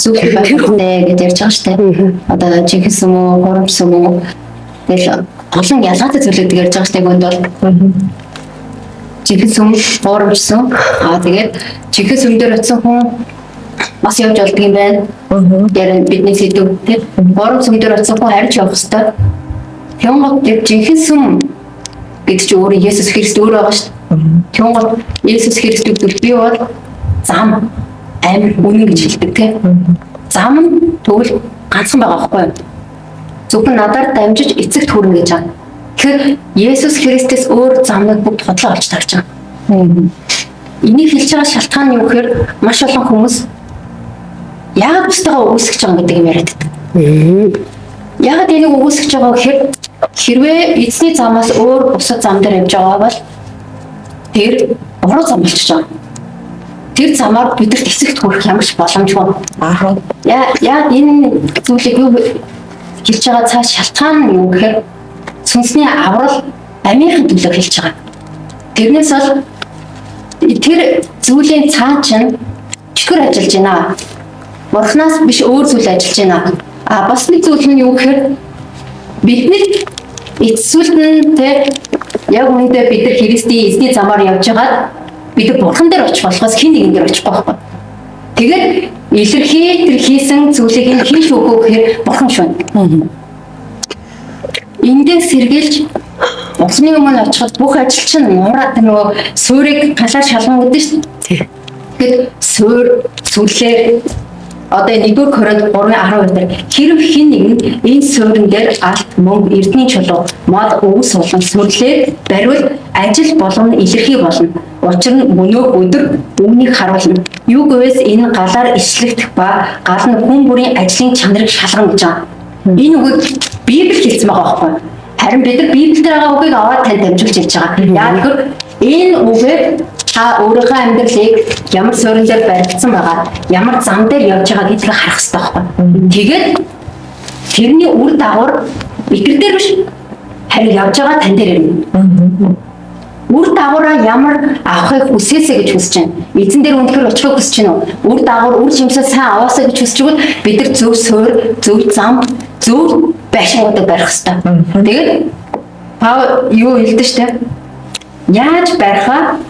Зүг хэрэгтэй гэж ярьж байгаа шүү дээ. Одоо жинхэнэ сүм үү, хурамч сүм үү. Тэгэл олон ялгаатай зүйлүүд ярьж байгаа шүү дээ гүнд бол. Жинхэнэ сүм, хурамч сүм. Тэгээд жинхэнэ сүм дээр очисон хүн бас явж болдго юм байна. Яг бидний сэдв тийм. Хурамч сүм дээр очисон хүн харж явах хэрэгтэй. Тэнгод жинхэнэ сүм гэдэг чинь өөрөө Есүс Христ өөрөө байгаа шүү дээ. Тэнгод Есүс Христ гэдэг би бол зам амир үнэн гэж хэлдэг тийм. Зам нь тэгвэл ганцхан байгаа байхгүй юу? Зөвхөн надаар дамжиж эцэгт хүрнэ гэж байгаа. Тэгэхээр Есүс Христээс өөр замнууд бүгд хотлоо олж тарж байгаа. Энийг хэлж байгаа шалтгаан нь юу гэхээр маш олон хүмүүс яагаад бусдаа үүсгэж байгаа гэдэг юм яриад байдаг. Яагаад энийг үүсгэж байгаа гэхээр хэрвээ эзний замаас өөр бусад зам дээр явж байгаа бол тэр буруу зам болчихж байгаа. Тэр замаар бидэрт эцэгт хүрэх ямар ч боломжгүй. Яа энэ зүйлийг юу хэлж байгаа цааш шалтгаан нь юу гэхээр сүнсний аврал амийнхын төлөө хэлж байгаа. Тэрнээс бол тэр зүйлийн цаа чинь чөтгөр ажиллаж байна. Бурхнаас биш өөр зүйл ажиллаж байна. Бас нэг зүйл нь юу гэхээр бидний эцсүүлд нь тэг яг үүндээ бид нар Христийн эзний замаар явж байгаад бид бурхан дээр очих болохоос хин нэгэн дээр очихгүй байхгүй. Тэгээд илэрхий тэр хийсэн зүйлийг нь хийж өгөө гэхээр бурхан шүн. Эндээс сэргийлж Бурхны өмнө очиход бүх ажил чинь нуураад нөгөө суурийг галаар шалган гэдэг шүү дээ. Тэгэхээр суур сүрлээ одоо 1-р Коринт 3:12 дээр хэрв хэн нэгэн энэ суурин дээр алт мөнгө эрдний чулуу мод өвс болон сүрлээ бариул ажил болгоно илэрхий болно. Учир нь мөнөөх өдөр үүнийг харуулна. Юу гэвээс энэ галаар ишлэгдэх ба гал нь хүн бүрийн ажлын чанарыг шалгана гэж байгаа. Энэ үгийг Библи хэлсэн байгаа байхгүй. Харин бид нар Библиэд байгаа үгийг аваад тань дамжуулж хэлж байгаа. Яг тэгэхээр энэ үгээр та өөрийнхөө амьдралыг ямар суурин дээр баригдсан байгаа, ямар зам дээр явж байгаа гэдгийг харах хэрэгтэй байхгүй. Тэгээд тэрний үр дагавар итэр дээр биш харин явж байгаа тань дээр ирнэ. Үр дагавраа ямар авахыг хүсээсэй гэж хүсэж байна. Эзэн дээр үнэхээр очихыг хүсэж байна уу? Үр дагавар, үр жимсээ сайн аваасаа гэж хүсэж байвал бид нар зөв суурь, зөв зам, зөв байшингуудыг барих хэрэгтэй. Тэгээд Паул юу хэлдэг штэ? Яаж барихаа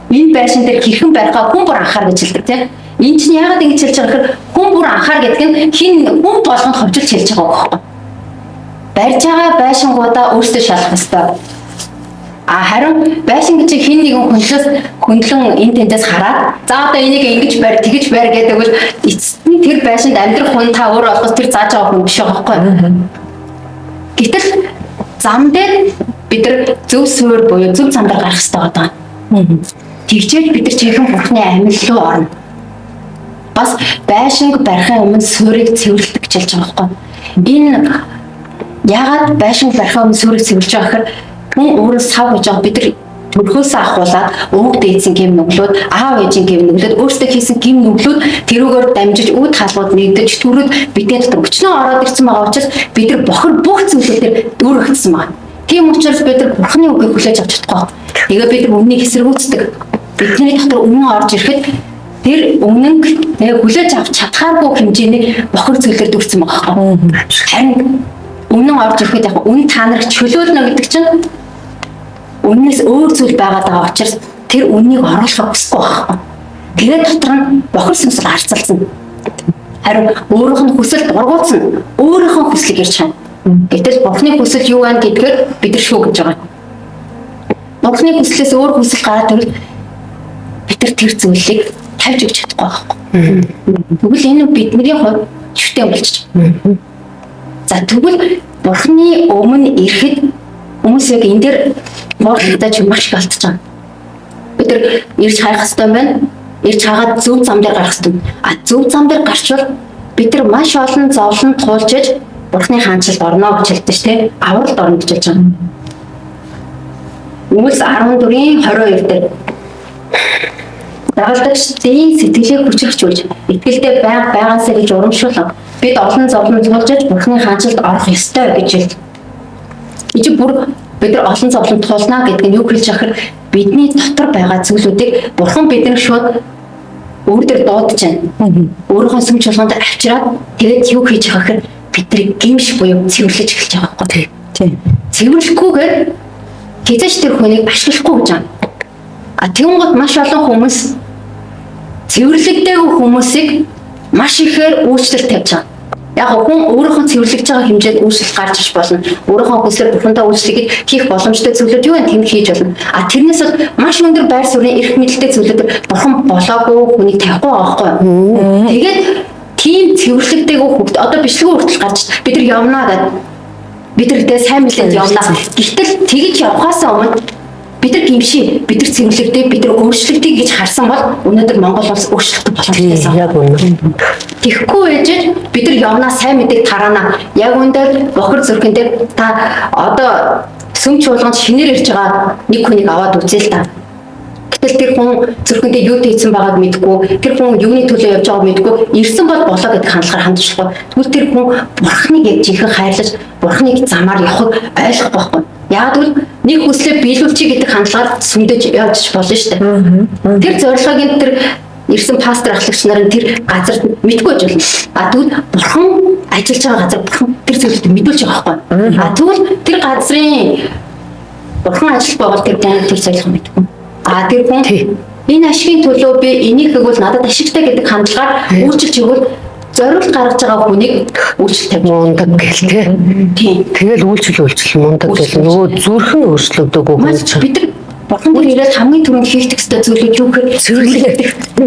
энэ байшин дээр хэрхэн барихаа хүн бүр анхаар гэж хэлдэг тийм. Энд чинь яагаад ингэж хэлж байгаа гэхээр хүн бүр анхаар гэдэг нь хин хүн болгонд ховжилж хэлж байгаа байхгүй. Барьж байгаа байшингуудаа өөрсдөө шалах ёстой. Харин байшин гэж хин нэгэн хөндлөн энэ тэндээс хараад за одоо энийг ингэж барь тэгэж барь гэдэг бол эцэстний тэр байшинд амьдрах хүн та өөрөө болохоос тэр зааж байгаа хүн биш байгаа байхгүй. Гэтэл зам дээр бид нар зөв суурь буюу зөв зам дээр гарах хэрэгтэй байгаа. Тэгчээж бид нар чихэн Бурхны амьд руу орно. Бас байшинг барихын өмнө суурийг цэвэрлэх гэж хэлж байгаа байхгүй. Энэ яагаад байшинг барихын өмнө суурийг цэвэрлж байгаа гэхээр хүн өөрөө сав гэж байгаа бид нар төрхөөсөө ахуулаад өвөг дээдсэн гэм нүглүүд аав ээжийн гэм нүглүүд өөрсдөө хийсэн гэм нүглүүд тэрүүгээр дамжиж үүд хаалгууд нэгдэж төрөд бидний дотор өчнөө ороод ирсэн байгаа учраас бид нар бохор бүх зүйлүүдээр дүүрэгдсэн байна. Тийм учраас бид нар Бурхны үгийг хүлээж авч чадахгүй. Тэгээ бид нар үннийг эсэргүүцдэг. Бидний дотор үнэн орж ирэхэд тэр үнэн хүлээж авч чадхааргүй хэмжээний бохор зүйлээр дүүрсэн байгаа байхгүй. Харин үнэн орж ирэхэд яг үнэн та нарыг чөлөөлнө гэдэг чинь үннээс өөр зүйл байгаад байгаа учраас тэр үннийг оруулах хүсэхгүй байхгүй. Тэгээд дотор нь бохор сүнсэл харцалсан. Харин өөрийнх нь хүсэл дургуутсан. Өөрийнхөө хүслийг ярьж чана. Гэтэл Бурхны хүсэл юу вэ гэдгээр бид нар шүү гэж байгаа. Бурхны хүслээс өөр хүсэл гараад ирвэл бид нар тэр зүйлийг тавьж өгч чадахгүй байхгүй. Тэгвэл энэ бидний хувьд шүтээ болчих. За тэгвэл Бурхны өмнө ирэхэд хүмүүс яг энэ дээр моордаж маш их алдчихж байгаа. Бид нар ирж хайх хэрэгтэй байна. Ирж хагаад зөв зам дээр гарах хэрэгтэй. Зөв зам дээр гарчвал бид нар маш олон зовлон туулжиж Бурхны хаанчлалд орно гэж хэлдэг шүү дээ. Авралт орно гэж хэлж байгаа. Үлс 14-ийн 22 дээр дагалдагчдын сэтгэлийг хүчрхжүүлж итгэлдээ байгаасаа гэж урамшуулав. Бид олон зовлон туулжиж Бурхны хаанчлалд орох ёстой гэж хэлдэг. Ич бүр бид нар олон зовлон туулна гэдэг нь юу хэлж байгаа хэрэг бидний дотор байгаа зүйлүүдийг Бурхан биднийг шууд өөр дээр дуудаж байна. Өөрийнхөө сүм чуулганд авчираад тэгээд юу хийж байгаа хэрэг бидний гимш буюу цэвэрлэж эхэлж байгаа байхгүй. Тийм. Цэвэрлэхгүйгээр хязгаарч тэр хүнийг ашиглахгүй гэж байна. Тэгүн гот маш олон хүмүүс цэвэрлэгдээгүй хүмүүсийг маш ихээр өөрчлөлт тавьж байгаа. Яг хүн өөрийнхөө цэвэрлэгж байгаа хэмжээнд өөрчлөлт гарч иж болно. Өөрийнхөө хүслээр Бурхантай үйлчлэгийг хийх боломжтой зүйлүүд юу вэ? Тэнд хийж болно. Тэрнээс бол маш өндөр байр суурийн эрх мэдэлтэй зүйлүүд Бурхан болоогүй хүнийг тавихгүй байгаа байхгүй. Тэгээд тийм цэвэрлэгдээгүй хүүхд одоо бичлэгөө хүртэл гарч бид нар явнаа гэдэг. Бид нар тэ сайн мэлэнд явнаа. Гэтэл тэгж явхаас өмнө бид нар гимшээ, бид нар цэвэрлэгдээ, бид нар өөрчлөгдөе гэж харсан бол өнөөдөр Монгол улс өөрчлөгдөх боломжтой.
Яг үнэ.
Тэгэхгүй байж бид нар явнаа сайн мэдээг тараана. Яг үүндээ бохор зүрхэн дээр та одоо сүм чуулганд шинээр ирж байгаа нэг хүнийг аваад үзээ л та. Гэтэл тэр хүн зүрхэндээ юу хийсэн байгааг мэдэхгүй, тэр хүн юуны төлөө явж байгааг мэдэхгүй, ирсэн бол болоо гэдэг хандлагаар хандж болохгүй. Тэгвэл тэр хүн Бурхныг яг жинхэнэ хайрлаж, Бурхныг замаар явахыг ойлгох байхгүй. Яг л нэг хүслээ биелүүлчих гэдэг хандлагаар сүмдэж явж болно шүү дээ. Тэр зорилгыг тэр ирсэн пастор ахлагч нар тэр газар мэдгүй байж болно. Тэгвэл Бурхан ажиллаж байгаа газар Бурхан тэр зүйлийг мэдүүлж байгаа байхгүй. Тэгвэл тэр газрын Бурхан ажил байгаа тэр тань тэр солих юм гэдэг. Тэр хүн энэ ашигын төлөө би энийг тэгвэл надад ашигтай гэдэг хандлагаар үйлчлж өгвөл зориулт гаргаж байгаа хүнийг үйлчлэл тавьж
мундаг гэл тий. Тэгэл үйлчлэл мундаг гэл нөгөө зүрх нь өөрчлөгдөг
бид нар бурхан дээр ирээд хамгийн түрүүнд хийх ёстой зүйлүүд юу гэхээр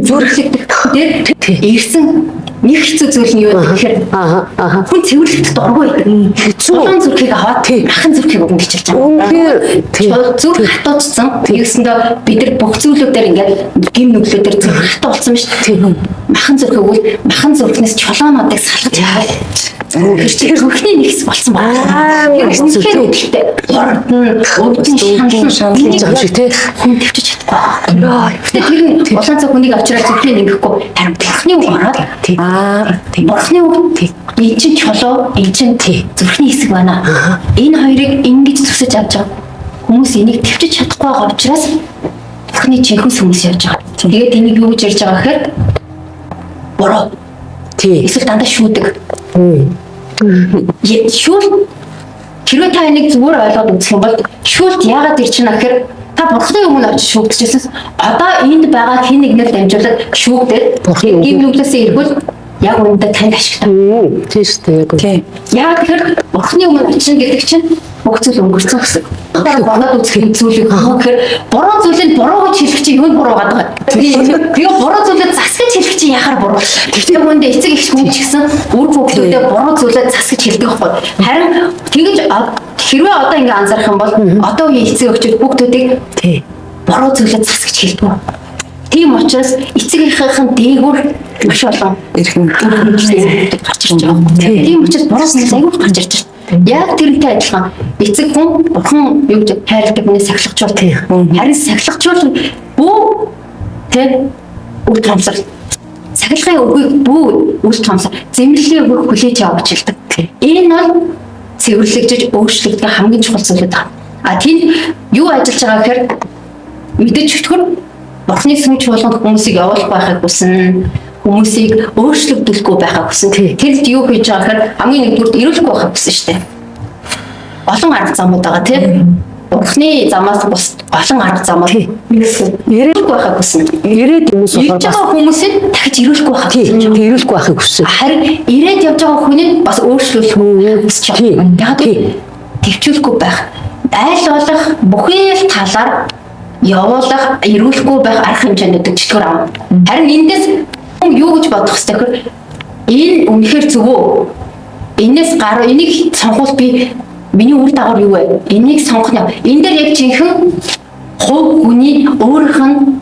зөвлөлдөх ирсэн нэг хэцүү зүйл нь юу гэхээр хүн цэвэрлэгт дургүй хэцүү зүрхийг аваад ахын зүрхийг өгнө гэж хэлж байгаа. Зүрх хатуучсан тэгсэндээ бид нар бүх зүйлүүдээр ингээд гим нүглүүдээр зүрх хатуу болсон биз дээ. Махан зүрх өгвөл махан зүрхнээс чулуунуудыг салгаж яваа. Тэр хөхний нэгс болсон байна. Үнэхээр үүдэлтэй. Өвдөн шаналсан
шиг тий.
Хүн төвчж чадахгүй. Тэр нь улаан цаг хүнийг авчираад зүрхний нэмэхгүй харин бурхны үг ороод бурхны үг энэ чинь чулуу, энэ чинь зүрхний хэсэг байна. Энэ хоёрыг ингэж зүсэж авч байгаа. Хүмүүс энийг төвчж чадахгүй байгаа учраас бурхны чихэнс хүмүүс явж байгаа. Тэгээд энийг юу гэж ярьж байгаа гэхээр буруу. Эсвэл дандаа шүүдэг. Шүүл хэрвээ та энийг зүгээр ойлгоод үзэх юм бол шүүлт яагаад ирчихнэ гэхээр та бурхны өмнө очиж шүүгдэжсэн. Одоо энд байгаа хэн нэгнээр дамжуулаад шүүгдээд гим нүглээсээ ирвэл яг үүндээ танд ашигтай.
Тийм шүү дээ.
Яг тэгэхээр бурхны өмнө очиж гэдэг чинь бүх зүйл өнгөрцөн гэсэн. Одоо бодоод үзэх зүйлийг гэхээр буруу зүйлийг буруу гэж хэлэх чинь юу буруу гадаг. Тэгээ буруу зүйлийг засгаж хэлэх чинь яхаар буруу. Тэгтээ үүндээ эцэг их хүн ч гэсэн үр хөвгтүүдээ буруу зүйлээ засгаж хэлдэг байхгүй. Харин тэгэж хэрвээ одоо ингэ анзаарах юм бол одоо үеийн эцэг эгчүүд бүгдүүдийг буруу зүйлээ засгаж хэлдэг. Тийм учраас эцэг эхийнхэн дээгүүр маш олон эрхэм гарч ирж байгаа. Тийм учраас буруу зүйл аягүй гарч ирж байна. Яг тэрнтэй адилхан эцэг хүн бурхан юу гэж хайрладаг хүний сахилгачуул. Харин сахилгачуул бүү үл томсор. Сахилгын үгийг бүү үл томсор. Зэмлэлийн үгийг хүлээж авч хэлдэг. Энэ бол цэвэрлэгжиж өөрчлөгдөх хамгийн чухал зүйлүүд байна. Тэнд юу ажиллаж байгаа гэхээр мэдээж өчтгөр бурхны сүм чуулганд хүмүүсийг явуулах байхыг хүснэ. Хүмүүсийг өөрчлөгдүүлэхгүй байхаа хүсэн. Тэнд юу хийж байгаа гэхээр хамгийн нэгдүгээр ирүүлэхгүй байхаа хүсэн шүү дээ. Олон арга замууд байгаа тийм. Бурхны замаас бус олон арга замууд ирүүлэхгүй байхаа хүсэн.
Ирээд хүмүүс
явж байгаа хүмүүсийг дахиж ирүүлэхгүй байхаа хүсэн.
Ирүүлэхгүй байхыг хүсэн.
Харин ирээд явж байгаа хүнийг бас өөрчлөх хүсэж байгаа. Яг төвчүүлэхгүй байх. Айл болох бүхий л талаар явуулах, ирүүлэхгүй байх арга хэмжээнүүд читгэр аав. Харин эндээс юу гэж бодох хэрэгтэй гэхээр энэ үнэхээр зөв үү? Энээс гараа энийг сонгуул би миний үр дагавар юу вэ? Энийг сонгох нь. Энэ дээр яг жинхэнэ хувь хүний өөрийнх нь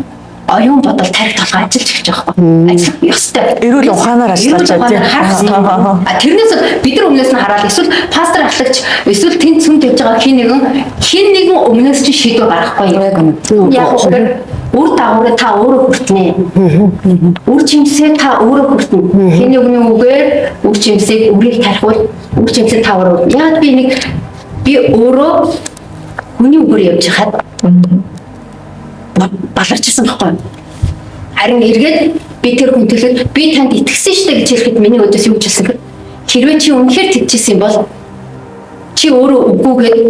оюун бодол тарих толгой ажиллаж эхэлж байгаа байхгүй. Ажиллах ёстой.
Эрүүл ухаанаар ажиллаж байгаа.
Тэрнээс бид нар өмнөөс нь хараад эсвэл пастор ахлагч эсвэл тэнд сүмд явж байгаа хин нэгэн өмнөөс чинь шийдвэр гаргахгүй юм. Яг үгээр үр дагавраа та өөрөө хүртнэ. Үр жимсээ та өөрөө хүртнэ. Хин нэгний үгээр үр жимсийг үрийг тарихвал үр жимсээ та өөрөө. Яг би өөрөө хүний үгээр явж хаад баларчсан байхгүй. Харин эргээд би тэр хүндлээд би танд итгэсэн штэ гэж хэлэхэд миний өдөөс юу гэж хэлсэн бэ? Хэрвээ чи үнэхээр тэгчихсэн юм бол чи өөрөө үгүйгээд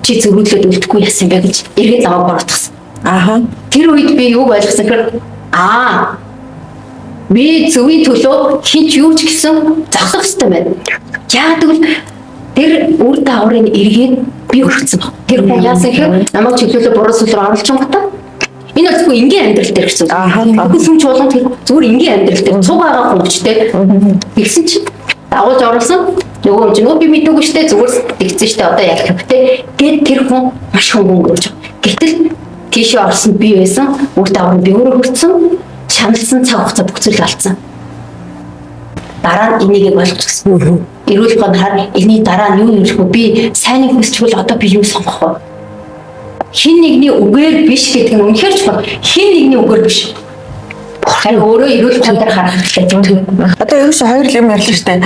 чи зөрүүлээд үлдэхгүй яасан бэ гэж эргээд аваа боротгосон. Тэр үед би юуг ойлгосон гэхээр би зөвийн төлөө хинч юу ч гэсэн зогсох хэрэгтэй байна. Яг тэгвэл тэр үр дагаврын эргээд би өргөцсөн баг. Тэр хүн яасан гэхээр намайг чиглүүлээ буруу сүлрээ оруулж байгаа. Энэ бол зөвхөн энгийн амьдрал дээр гэсэн. Хүн сүм чуулганд зүгээр энгийн амьдрал дээр цуг байгаа хүмүүжтэй. Тэгсэн чинь дагуулж оруулсан. Нөгөө юм би мэдээгүй штэ зүгээр тэгсэн штэ одоо ялах хэрэгтэй. Гэт тэр хүн маш хөнгөн өнгөрч байгаа. Гэтэл тийшээ орсон би байсан. Үр дагавар би өөрөө хүртсэн. Шаналсан цаг хугацаа бүх зүйл алдсан. Дараа нь энийг ойлгочихсон. Эрүүл гонхаар энэний дараа нь юу юм бэ? Би сайн хүсчвэл одоо би юу сонгох вэ? Хин нэгний үгээр биш гэдэг нь үнэхээр ч бол хин нэгний үгээр биш. Харин өөрөө эрүүл гонхаар харах хэрэгтэй.
Одоо юу ч хоёр юм ярьлаа штэ.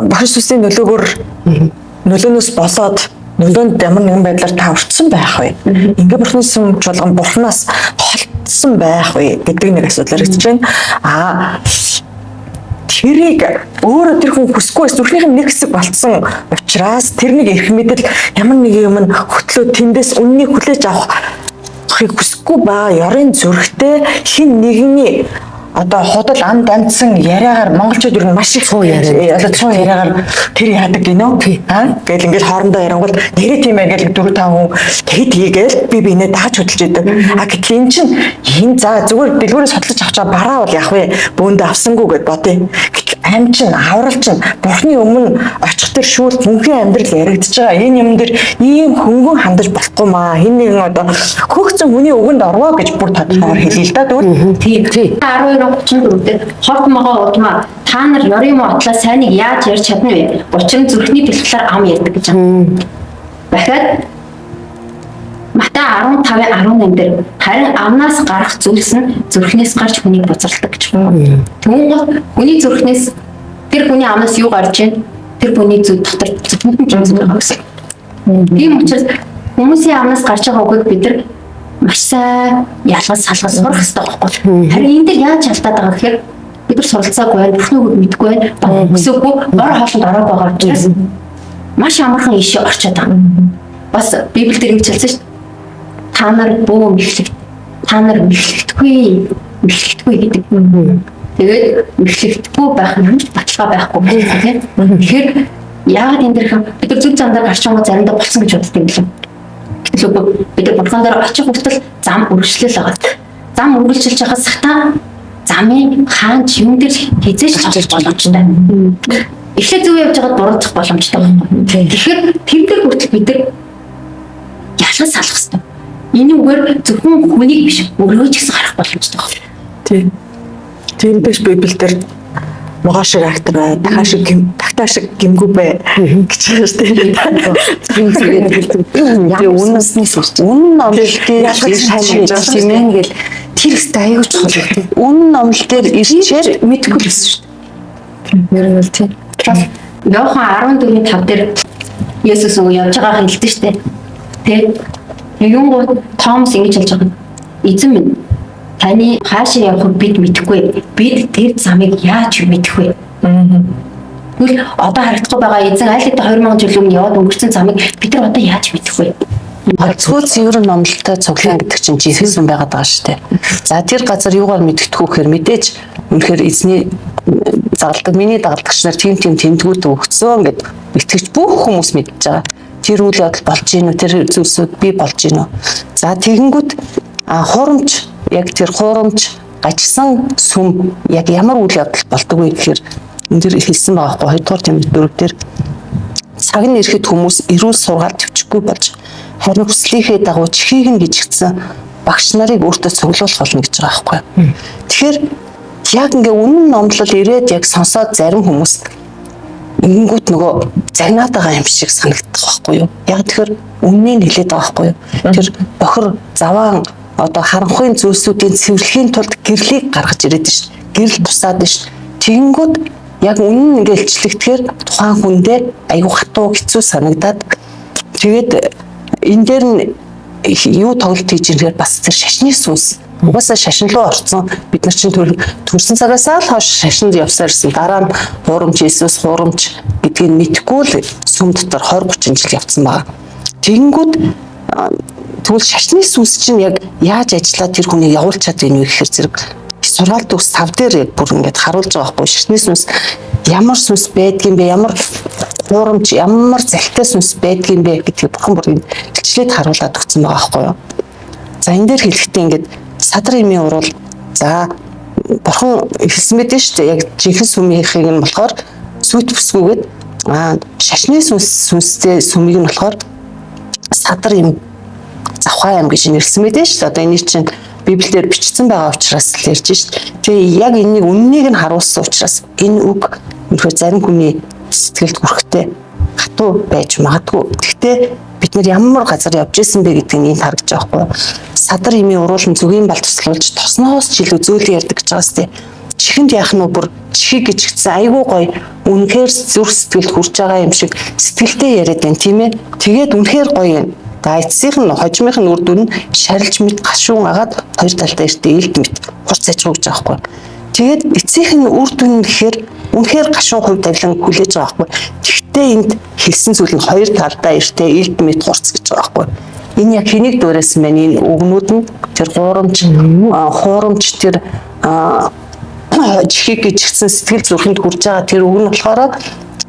Бохир сүсийн нөлөөнөөс болоод нөлөөнд ямар нэгэн байдлаар та өртсөн байх вэ? Ингээ бурхны сүм чуулган бурхнаас холдсон байх вэ гэдэг нэг асуудал хэрэгжиж байна. тэрийг өөрөө тэр хүн хүсэхгүй зүрхнийх нь нэг хэсэг болцсон учраас тэрнийг эрх мэдэл ямар нэг юм нь хөтлөө тэндээс үннийг хүлээж авахыг хүсэхгүй ба ёрын зүрхтэй хин нэгний одоо худал ам дамжсан яриагаар монголчууд ер нь маш их суу яриагаар тэр яадаг гинөө гэл ингээл хоорондоо ярангуул нэрээ тийм ээ гэл 4-5 хүн хийгээл би бинээ дааж хөдөлж идэв. Гэтэл эн чинь энэ за зүгээр дэлгүүрээс судалж авч байгаа бараа бол яах вэ? Бөөндө авсангүй гэд бодъё. Гэтэл амь чинь аврал чинь бурхны өмнө очих тэр шүүл мөнхийн амьдрал яригдж байгаа. Энэ юм дээр ийм хөнгөн хандаж болохгүй маа. Хин нэгэн одоо хөгцөн хүний өгөнд орвоо гэж бүр тодорхойгоор хэлээ л да дүүр.
Тийм. 12:34 дээр хорт могоо удмаа та нар ёрын мотлоо сайныг яаж ярьж чадна вэ? Учир нь зүрхний бэлтгэлээр ам ярьдаг гэж байна. Дахиад Матай 15:18 дээр харин амнаас гарах зүйлс нь зүрхнээс гарч хүнийг буцалдаг гэж байна. Түүнээс хүний зүрхнээс тэр хүний амнаас юу гарч ийн? Тэр хүний зүрх дотор зүрхний зүйл байгаа гэсэн. Тийм учраас хүмүүсийн амнаас гарч байгаа үгийг бид нар маш сайн ялгаж салгаж сурах хэрэгтэй байхгүй. Харин энэ дээр яаж алдаад байгаа гэхээр бид нар суралцаагүй байх, бүхний үг мэдгүй байх, өсөхгүй ор хоолнд ороод байгаа учраас маш амархан ишээ орчод байгаа. Бас Библиэлд ингэж хэлсэн шүү дээ. Та нар бөө мэхлэг, та нар мэхлэгдэхгүй гэдэг. Тэгээд мэхлэгдэхгүй байх нь баталгаа байхгүй байх тийм. Тэгэхээр яагаад энэ дэр бид нар зүг замдаар гарчингоо заримдаа болсон гэж боддог юм лээ. Гэтэл бид нар болгон дээр очих хүртэл зам үргэлжлэл байгаа. Зам үргэлжилж байгаа сахта замын хаанч юм дээр хизээж цогцолж боломжтой. Эхлээд зүг явж байгаад буруутгах боломжтой байна. Тэгэхээр тэр дээр хүртэл бид нар ялгаж салах хэрэгтэй. Энэ үгээр зөвхөн хүнийг биш өөрөө ч гэсэн харах боломжтой байна.
Тийм. Тийм биш Библиэлд дээр могоо шиг актер бай, тагтаа шиг гимгүү бай гэж байна шүү дээ.
Яг үнэснээс үнэн номлол дээр ирж тийм гэл тэр ихтэй аягүй чухал. Үнэн номлол дээр ирчээр мэдгүй байсан шүү дээ.
Ер нь л тийм. Йохан 14:5 дээр Есүс өө явж байгааг хэлдэг шүү дээ. Тэгэн гоо Томас ингэж хэлж байгаа. Эзэн минь таны хаашаа явахыг бид мэдэхгүй. Бид тэр замыг яаж мэдэх вэ? Тэгвэл одоо харагдахгүй байгаа эзэн аль хэдийн 2000 жил өмнө яваад өнгөрсөн замыг бид нар одоо яаж мэдэх вэ?
Онцгой цэвэр номлолтой цуглаан гэдэг чинь Jesus хүн байгаад байгаа шүү дээ. За тэр газар юугаар мэддэхгүй гэхээр мэдээж үнэхээр эзний загалдаг миний дагалдагч нар тийм тэмдгүүд өгсөн гэд итгэж бүх хүмүүс мэдж байгаа. Тэр үйл явдал болж гин үү, тэр зүйлсүүд би болж гин үү. За тэгэнгүүт хуурамч яг тэр хуурамч гажсан сүм яг ямар үйл явдал болдог вэ гэхээр энэ дэр хэлсэн байгаа байхгүй 2 дугаар Тимот 4 дээр цаг нь ирэхэд хүмүүс эрүүл сургаал төвчгүй болж харин хүслийнхээ дагуу чихийг нь гжигдсэн багш нарыг өөртөө цуглуулах болно гэж байгаа байхгүй. Тэгэхээр яг ингээ үнэн номлол ирээд яг сонсоод зарим хүмүүс ингэнгүүт нөгөө загнаад байгаа юм шиг санагдах байхгүй юу? Яг тэгэхээр үннийг хэлээд байгаа байхгүй юу? Тэр бохор заваан одоо харанхуйн зүйлсүүдийн цэвэрлэхийн тулд гэрлийг гаргаж ирээд шүү. Гэрэл тусаад шүү. Тэгэнгүүт яг үнэн ингээ илчлэгдэхээр тухайн хүндээ аюу хатуу хэцүү санагдаад тэгээд энэ дээр нь юу тоглолт хийж ирээр бас тэр шашны сүнс угаасаа шашин руу орсон бид нар чинь төрсэн цагаас л хойш шашинд явсаар ирсэн дараа нь хуурамч Иесус хуурамч гэдгийг мэдгүй л сүм дотор 20-30 жил явцсан байгаа. Тэгэнгүүт тэгвэл шашны сүнс чинь яг яаж ажиллаад тэр хүнийг явуулж чаддаг вэ гэхээр зэрэг сургаалт төгс сав дээр бүр ингээд харуулж байгаа байхгүй шашны сүнс ямар сүнс байдгийм бэ ямар хуурамч ямар залтай сүнс байдгийм бэ гэдгийг бурхан бүр илчлээд харуулад өгсөн байгаа байхгүй юу. За энэ дээр хэлэхдээ ингээд садар имийн урал за бурхан хэлсэн мэт шүү дээ яг жинхэнэ сүмийнхийг нь болохоор сүт бүсгүйгээд шашны сүнстэй сүмийг нь болохоор садар им завхаа юм гэж нэрлсэн мэт шүү дээ. Одоо энэ чинь Библиэлд бичсэн байгаа учраас л ярьж шүү дээ. Тэгээ яг энэний үннийг нь харуулсан учраас энэ үг үнэхээр зарим хүний сэтгэлд хүрэхтэй хатуу байж магадгүй. Гэхдээ бид нар ямар газар явж исэн бэ гэдгийг энд харагдаж байгаа байхгүй. Садар имийн уруулан зүгийн бал туслуулж тосноос ч илүү зөөлөн ярьдаг гэж байгаа сте. Чихэнд яах нь бүр чихийг гिचгдсэн айгүй гоё үнэхээр зүрх сэтгэлд хүрч байгаа юм шиг сэтгэлтэй яриад байна тийм ээ. Тэгээд үнэхээр гоё юм. За эцсийн нь хожимынх нь үр дүн шарилж мэд гашуун агаад хоёр талдаа эртээ илт мэд хурц аж гэж байгаа байхгүй. Тэгээд эцсийн үр дүн нь гэхээр үнэхээр гашуун хувь тавилан хүлээж байгаа байхгүй. Гэхдээ энд хэлсэн зүйл нь хоёр талдаа эртээ элд мэд хурц гэж байгаа байхгүй. Энэ яг хэнийг дуурайсан байна? Энэ үгнүүд нь тэр хуурамч тэр чихийг гिचгсэн сэтгэл зүрхэнд хүрж байгаа тэр үг нь болохоор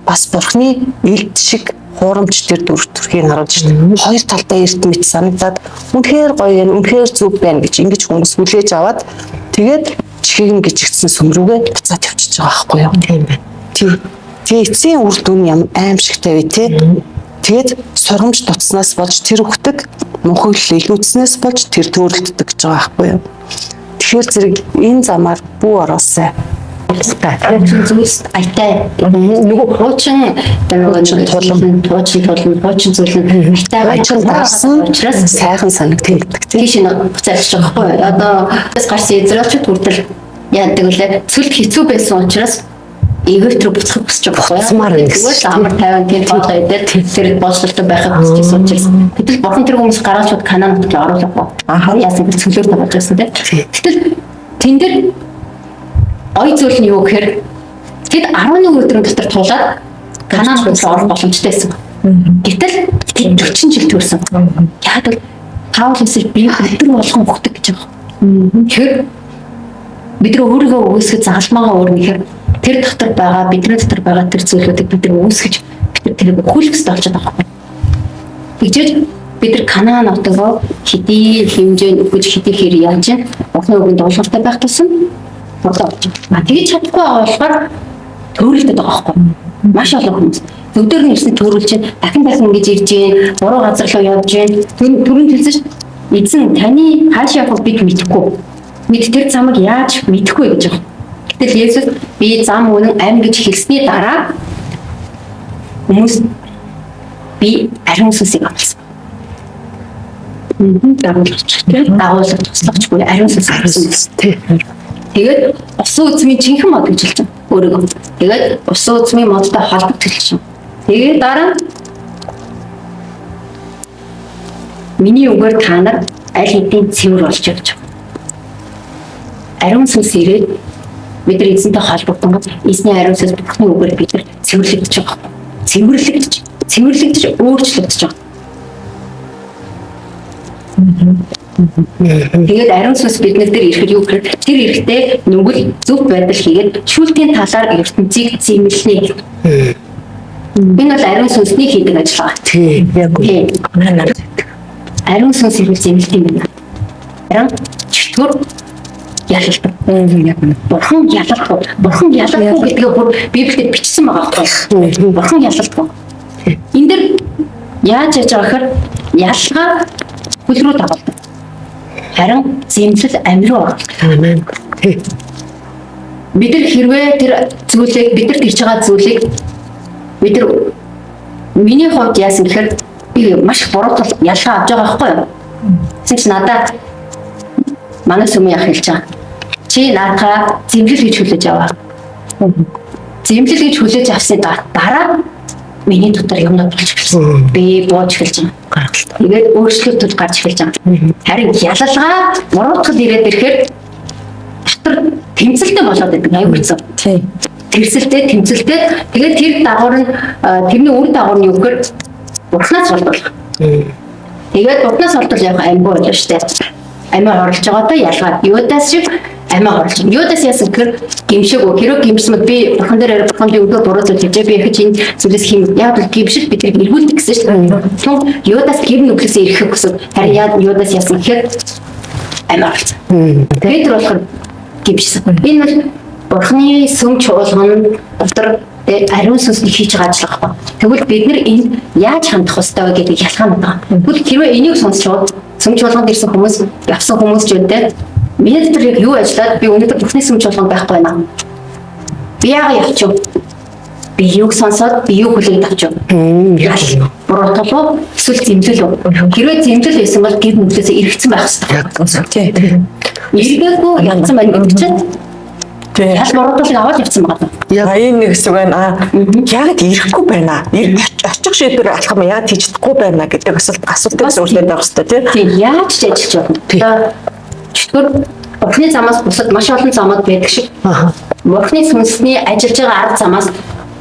бас бурхны элд шиг хуурамч тэр төрхийн харуулж байна. Хоёр талдаа эрт мэд санагдаад үнэхээр гоё юм, үнэхээр зөв байна гэж ингэж хүмүүс хүлээж аваад тэгээд чихийг нь гिचгсэн сүм рүүгээ буцаад явчихж байгаа байхгүй юу? Тийм байна. Тэгээ эцсийн үр дүн юм аимшигтай вэ те. Тэгээд сургамж дуцснаас болж тэр хөхтөг мөнхөглөл илүүцснээс болж тэр төрөлддөг гэж байгаа байхгүй юу? Тэгэхээр зэрэг энэ замаар бүү ороосай.
Зүйлс айтай. Нөгөө хуучин тулам зүйл нь айтай
дарсан учраас сайхан санагддаг тийм.
Тийш буцаалж байгаа байхгүй юу? Одоо гарсан израилчууд хүртэл яадаг үлээ цөлд хэцүү байсан учраас Египт рүү буцахыг хүсэж байгаа байхгүй юу? Тэгвэл амар тайван тийм тоолоо идэл тэр бослолтой байхыг хүсэж байсан учраас гэтэл бурхан тэр хүмүүс гараачуд Канаан нутаг оруулахгүй. Яасан гэж цөлөөр тавьж байсан тийм. Гэтэл тэн дээр ой зүйл нь юу гэхээр тэд 11 өдрийн дотор тулаад Канаан нутагт орох боломжтой байсан. Гэтэл тэд 40 жил төрсөн. Яг л Паулус би өдөр болгон өгдөг гэж байгаа. Тэгэхээр бид өөрийгөө үүсгэж загалмаагаа өөрнөөр тэр дотор байгаа бидний дотор байгаа тэр зүйлүүдийг бид үүсгэж бид тэрийг хүлэх хэрэгтэй болчиход байгаа юм. Тэгжээж бид нар Канаан нутгаа хэдий хэмжээнд өгч хэдий хэр яаж ухны үгэнд дуулууртай байх тусам бодлоо болж байна. Тэгж чадахгүй байгаа болохоор төрөлдөд байгаа байхгүй. Маш олон хүмүүс өдөр нь ирсэн төрүүлж чинь дахин ингэж ирж гин буруу газар руу явж гин төрөнд хэлсэн эзэн таны хааш явах бид мэдэхгүй. Бид тэр замыг яаж мэдэхгүй гэж байгаа. Гэтэл Есүс би зам үнэн амь гэж хэлсний дараа хүмүүс би ариун сүнсийг авсан. Дагуулж туслахчгүй ариун сүнс авсан. Тэгээд усан үзмийн жинхэнэ мод гэж хэлж байгаа өөрийгөө. Тэгээд усан үзмийн модтой холбогдож хэлж байгаа. Тэгээд дараа миний үгээр та нар аль хэдийн цэвэр болж явж байгаа. Ариун сүнс ирээд бид нар эзэнтэй холбогдсон эзний ариун сүнс бурхны үгээр бид нар цэвэрлэгдэж байгаа. Цэвэрлэгдэж өөрчлөгдөж байгаа. Тэгээд ариун сүнс биднэр дээр ирэхэд юу гэхээр тэр ирэхдээ нүгэл зөв байдал хийгээд шүүлтийн талаар ертөнцийг зэмлэнэ. Энэ бол ариун сүнсний хийдэг ажиллагаа.
Тийм яг үнэ.
Ариун сүнс ирвэл зэмлэлт юм байна. Харин чөтгөр ялалдаг. Бурхан ялалдаг. Бурхан ялалдаг гэдгээ бүр Библиэд бичсэн байгаа байхгүй. Бурхан ялалдаг. Энд дэр яаж яаж байгаа гэхээр ялгаа хөл рүү дагуулдаг. Харин зэмлэл амь руу ордог.
Амен.
Бид нар хэрвээ тэр зүйлийг бидэрт ирж байгаа зүйлийг бид нар миний хувьд яасан гэхээр би маш буруу тал ялгаа авч байгаа байхгүй юу? Тэгж надад манай сүм яах хэлж байгаа. Чи наадаа зэмлэл гэж хүлээж аваа. Зэмлэл гэж хүлээж авсны дараа миний дотор юмнууд болж эхэлсэн. Би бууж эхэлж байгаа. Гаргалтай. Тэгээд өөрчлөлтүүд гарч эхэлж байгаа. Харин ялалгаа буруутгал ирээд ирэхээр дотор тэмцэлтэй болоод байдаг. Аюу хэцүү. Тийм. Тэрсэлтэй, тэмцэлтэй. Тэгээд тэр дагавар нь тэрний үр дагавар нь юу гэхээр бурхнаас болдог. Тэгээд бурхнаас болдог яг амьгүй болно шүү дээ. Амиа хорлож байгаа та ялгаа. Юудаас шиг амиа хорлож. Юудаас яасан гэхээр гимшээгөө хэрэг гимсмэд би бурхан дээр бурхан би өдөө буруу зүйл хийжээ. Би их энэ зүйлээс хим яг л гимшил бид тэрийг эргүүлдэг гэсэн шүү дээ. Тэгвэл юудаас гэр нүглээс ирэхийг хүсвэл харин яг юудаас яасан гэхээр амиа хорлож. Тэгээд тэр болохоор гимшсэн. Энэ бол бурханы сүм чуулган дотор ариун сүнсний хийж байгаа ажиллага байна. Тэгвэл бид нар энд яаж хандах ёстой вэ гэдэг ялгаан байна. Тэгвэл хэрвээ энийг сонсчод сүм чуулганд ирсэн хүмүүс, явсан хүмүүс ч үедээ миний дотор яг юу ажиллаад би өнөөдөр бурхны сүм чуулганд байхгүй байна. Би яагаад явчих вэ? Би юуг сонсоод би юу хүлээж авч вэ? Буруутгал уу? Эсвэл зэмлэл үү? Хэрвээ зэмлэл байсан бол гэр нүглээс эргэцэн байх хэрэгтэй. Тийм. Эргээгүй явцсан байна гэдэг чинь ял буруутгалыг аваад явцсан байгаа.
Энэ нэг хэсэг байна. Яг ирэхгүй байна. Очих шийдвэр алах юм яг тийждэхгүй байна гэдэг асуултыг зөвлөд байх хэрэгтэй тийм.
Тийм яаж ч ажиллаж байна. Одоо чөтгөр Бурхны замаас бусад маш олон замууд байдаг шиг. Бурхны сүнсний ажиллаж байгаа арга замаас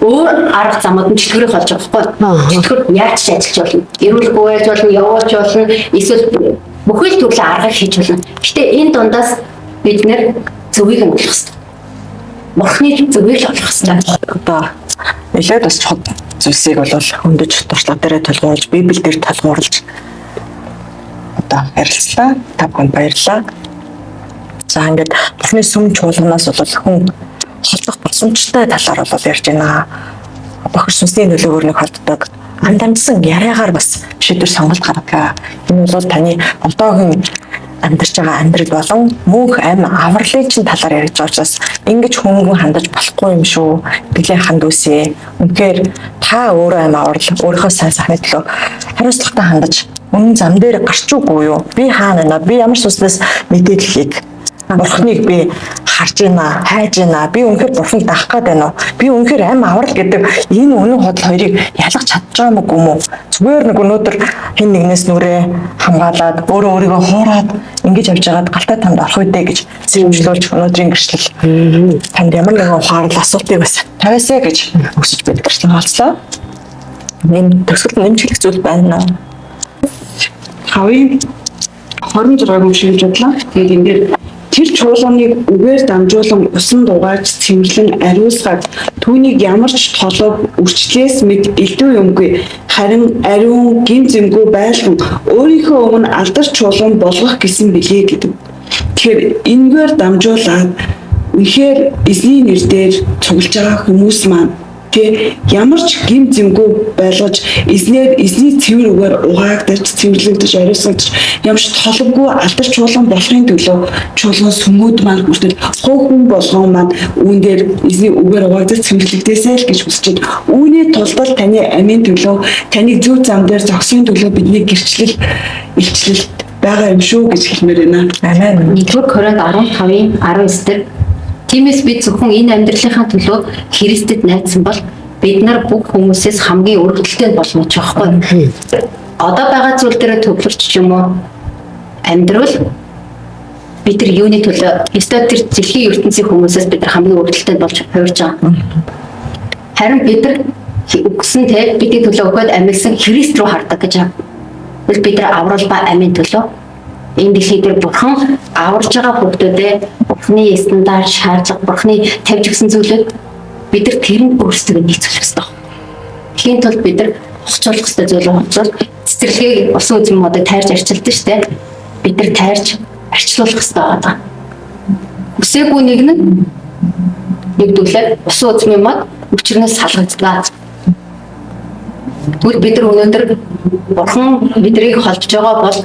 өөр арга замууд нь чөтгөрөх болж байгаа байхгүй. Чөтгөр яаж ч ажиллаж болно. Эрүүлгүй байж болно, явуулж болно, эсвэл бүхэл төрлийн аргыг хийж болно. Гэтэ энэ дундаас бид нэр зөвийг нь олох хэрэгтэй. Бурхны зөвийг л олох хэрэгтэй.
Одоо нэлээд бас чухал зүйлсийг бол хөндөж туршлага дээр толгуурлаж, Библи дээр толгуурлаж одоо ярилцлаа. Та бүхэнд баярлалаа. За ингээд Бурхны сүм чуулганаас бол хүн холдох боломжтой талаар бол ярьж байна. Бохир сүнсний нөлөөгөөр нэг холддог. Андамжсан яриагаар бас шийдвэр сонголт гаргадаг. Энэ бол таны одоогийн амьдарч байгаа амьдрал болон мөнх амь авралын чинь талаар ярьж байгаа учраас ингэж хөнгөн хандаж болохгүй юм шүү. Гэлээ ханд үсэ. Үнэхээр та өөрөө амь аврал өөрийнхөө сайн сайхны төлөө хариуцлагатай хандаж үнэн зам дээр гарч үгүй юу? Би хаана байна? Би ямар сүнснээс мэдээллийг Бурхныг би харж байна, хайж байна. Би үнэхээр Бурхныг дагах гээд байна уу? Би үнэхээр амь аврал гэдэг энэ үнэн худал хоёрыг ялгах чадж байгаа юм уу? Зүгээр нэг өнөөдөр хэн нэгнээс нүрээ хамгаалаад өөрийгөө хуураад ингэж явж байгаад галтай танд орох үедээ гэж зэмжлүүлж өнөөдрийн гэрчлэл танд ямар нэгэн ухаарлал асуултыг бас тавиасаа гэж өсөж бид гэрчлэн хаалцлаа. Энэ төгсгөл нэмжлэх зүйл байна уу?
5-ын 26-ыг уншиж бодлоо. Тэгээд ингээд тэр чуулганыг үгээр дамжуулан усан дугаарч цэмэрлэн ариусгаад түүнийг ямар ч толгой үрчлээс мэд элдв юмгүй харин ариун гин зэмгүй байлган өөрийнхөө өмнө алдар чуулган болгох гэсэн билээ гэдэг. Тэгэхээр энэгээр дамжуулаад үнэхээр эзний нэрээр цуглаж байгаа хүмүүс маань ямар ч гин зэмгүй байлгаж эзний цэвэр үгээр угаагдаж цэвэрлэгдэж ариусгаж ямар ч толггүй алдар чуулган болохын төлөө чуулган сүмүүд маань хүртэл хүн болгон маань үүн дээр эзний үгээр угаагдаж цэвэрлэгдээсэй л гэж хүсчихэд үүний тулд таны амийн төлөө таны зөв зам дээр зогсхийн төлөө бидний гэрчлэл илчлэл байгаа юм шүү гэж хэлмээр байна.
Амен.
1-р Коринт 15-ын 19-дэр тиймээс бид зөвхөн энэ амьдралынхаа төлөө Христэд найдсан бол бид нар бүх хүмүүсээс хамгийн өргөдөлтэй болно ч байхгүй. Одоо байгаа зүйл дээр төвлөрч ч юм уу амьдрал бид нар юуны төлөө өстой тэр зэлхийн ертөнцийн хүмүүсээс бид нар хамгийн өргөдөлтэй болж хувирж байгаа. Харин бид нар үгсэн те бидний төлөө өгөөд амьдсан Христ рүү хардаг гэж байна. Бид нар аврал ба амийн төлөө энэ дэлхий дээр бурхан аварж байгаа хүмүүстэй Бурхны стандарт шаардлага, Бурхны тавьж өгсөн зүйлүүд бид нар тэрэнд өөрсдөө нийцүүлэх ёстой. Тэхийн тулд бид нар хогцоолох ёстой зүйл бол цэцэрлэгийг усан үзмийн модыг тайрч арчилдаг шүү дээ. Бид нар тайрч арчлуулах ёстой байгаа. Үсээгүй нэг нь нэгдүүлээ усан үзмийн мод өчрнөөс салгагддаг. Тэгвэл бид нар өнөөдөр бурхан биднийг холбож байгаа бол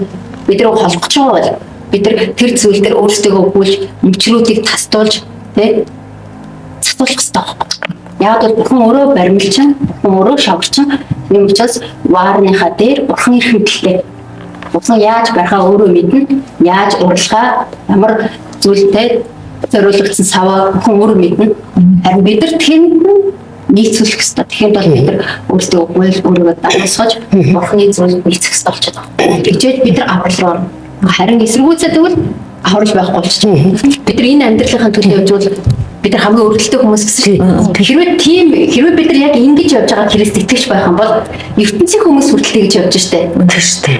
бид рүү холбох гэж байгаа бол бид нар тэр зүйл дээр өөрсдөө өгүүлж мөчрүүдийг тасдуулж цацуулах хэрэгтэй байна. Яг бол бурхан өөрөө баримлчин, бурхан өөрөө шаварчин юм учраас ваарныхаа дээр бурхан эрхэмтэлтэй. Бурхан яаж барихаа өөрөө мэднэ, яаж урилгаа, ямар зүйлтэй зориулагдсан саваа бурхан өөрөө мэднэ. Харин бид нар тэнд нийцүүлэх хэрэгтэй. Тэгэхээр бол бид нар өөрсдөө өөрийгөө дагуулсаж бурханы зүйлд нийцэх хэрэгтэй болчиход байна. Тэгжээд бид нар аврал руу орно. Харин эсэргүүцээ тэгвэл аврал байхгүй болчихно. Бид нар энэ амьдралынхаа төлөө явж бол бид нар хамгийн өргөдөлтэй хүмүүс гэсэн. Хэрвээ бид нар яг ингэж явж байгаа Христ итгэж байх юм бол ертөнцийн хүмүүс хүртэл гэж явж штэ.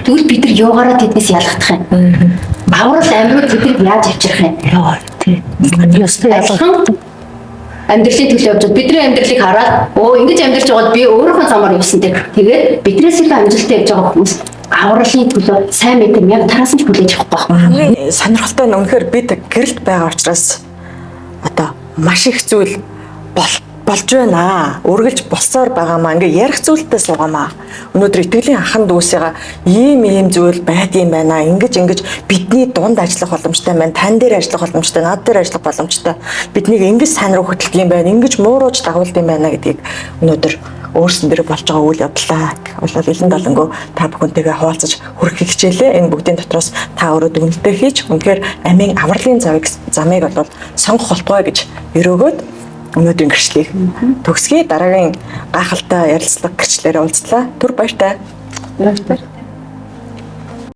Тэгвэл бид нар юугаараа тэднээс ялгах юм? Аврал амьд бид нар яаж авчрах юм? Яа тий. Ястаа ялгах амьдралын төлөө явж бидний амьдралыг хараад ингэж амьдарч байгаад би өөрийнхөө замаар явсан дээр тэгээд биднээс илүү амжилттай явж байгаа хүмүүс авралын төлөө сайн мэдэм яг тараас нь хүлээж авахгүй байна.
Сонирхолтой нь үнэхээр бид гэрэлт байгаа учраас одоо маш их зүйл болж байна. Үргэлж болсоор байгаамаа. Ингээ ярих зүйлтэй суугаамаа. Өнөөдөр итгэлийн анхан дүүсээ ийм зүйл байдгийм байна. Ингэж бидний дунд ажиллах боломжтой байна. Тань дээр ажиллах боломжтой, над дээр ажиллах боломжтой. Биднийг ингэж сайн руу хөтлөх юм байна. Ингэж муурууж дагуулд юм байна гэдгийг өнөөдөр өөрсөн дээр болж байгаа үйл явдлаа болол илэн далангөө та бүхэнтэйгээ хуваалцаж хүрэхийг хичээлээ. Энэ бүгдийн дотроос та өөрөө дүгнэлтээ хийж үнэхээр амийн авралын замыг бол сонгох болтугай гэж өрөөгөөд өнөөдрийн гэрчлэлийг төгсгий. Дараагийн гайхалтай ярилцлага гэрчлэлээр уулзлаа. Түр баяртай.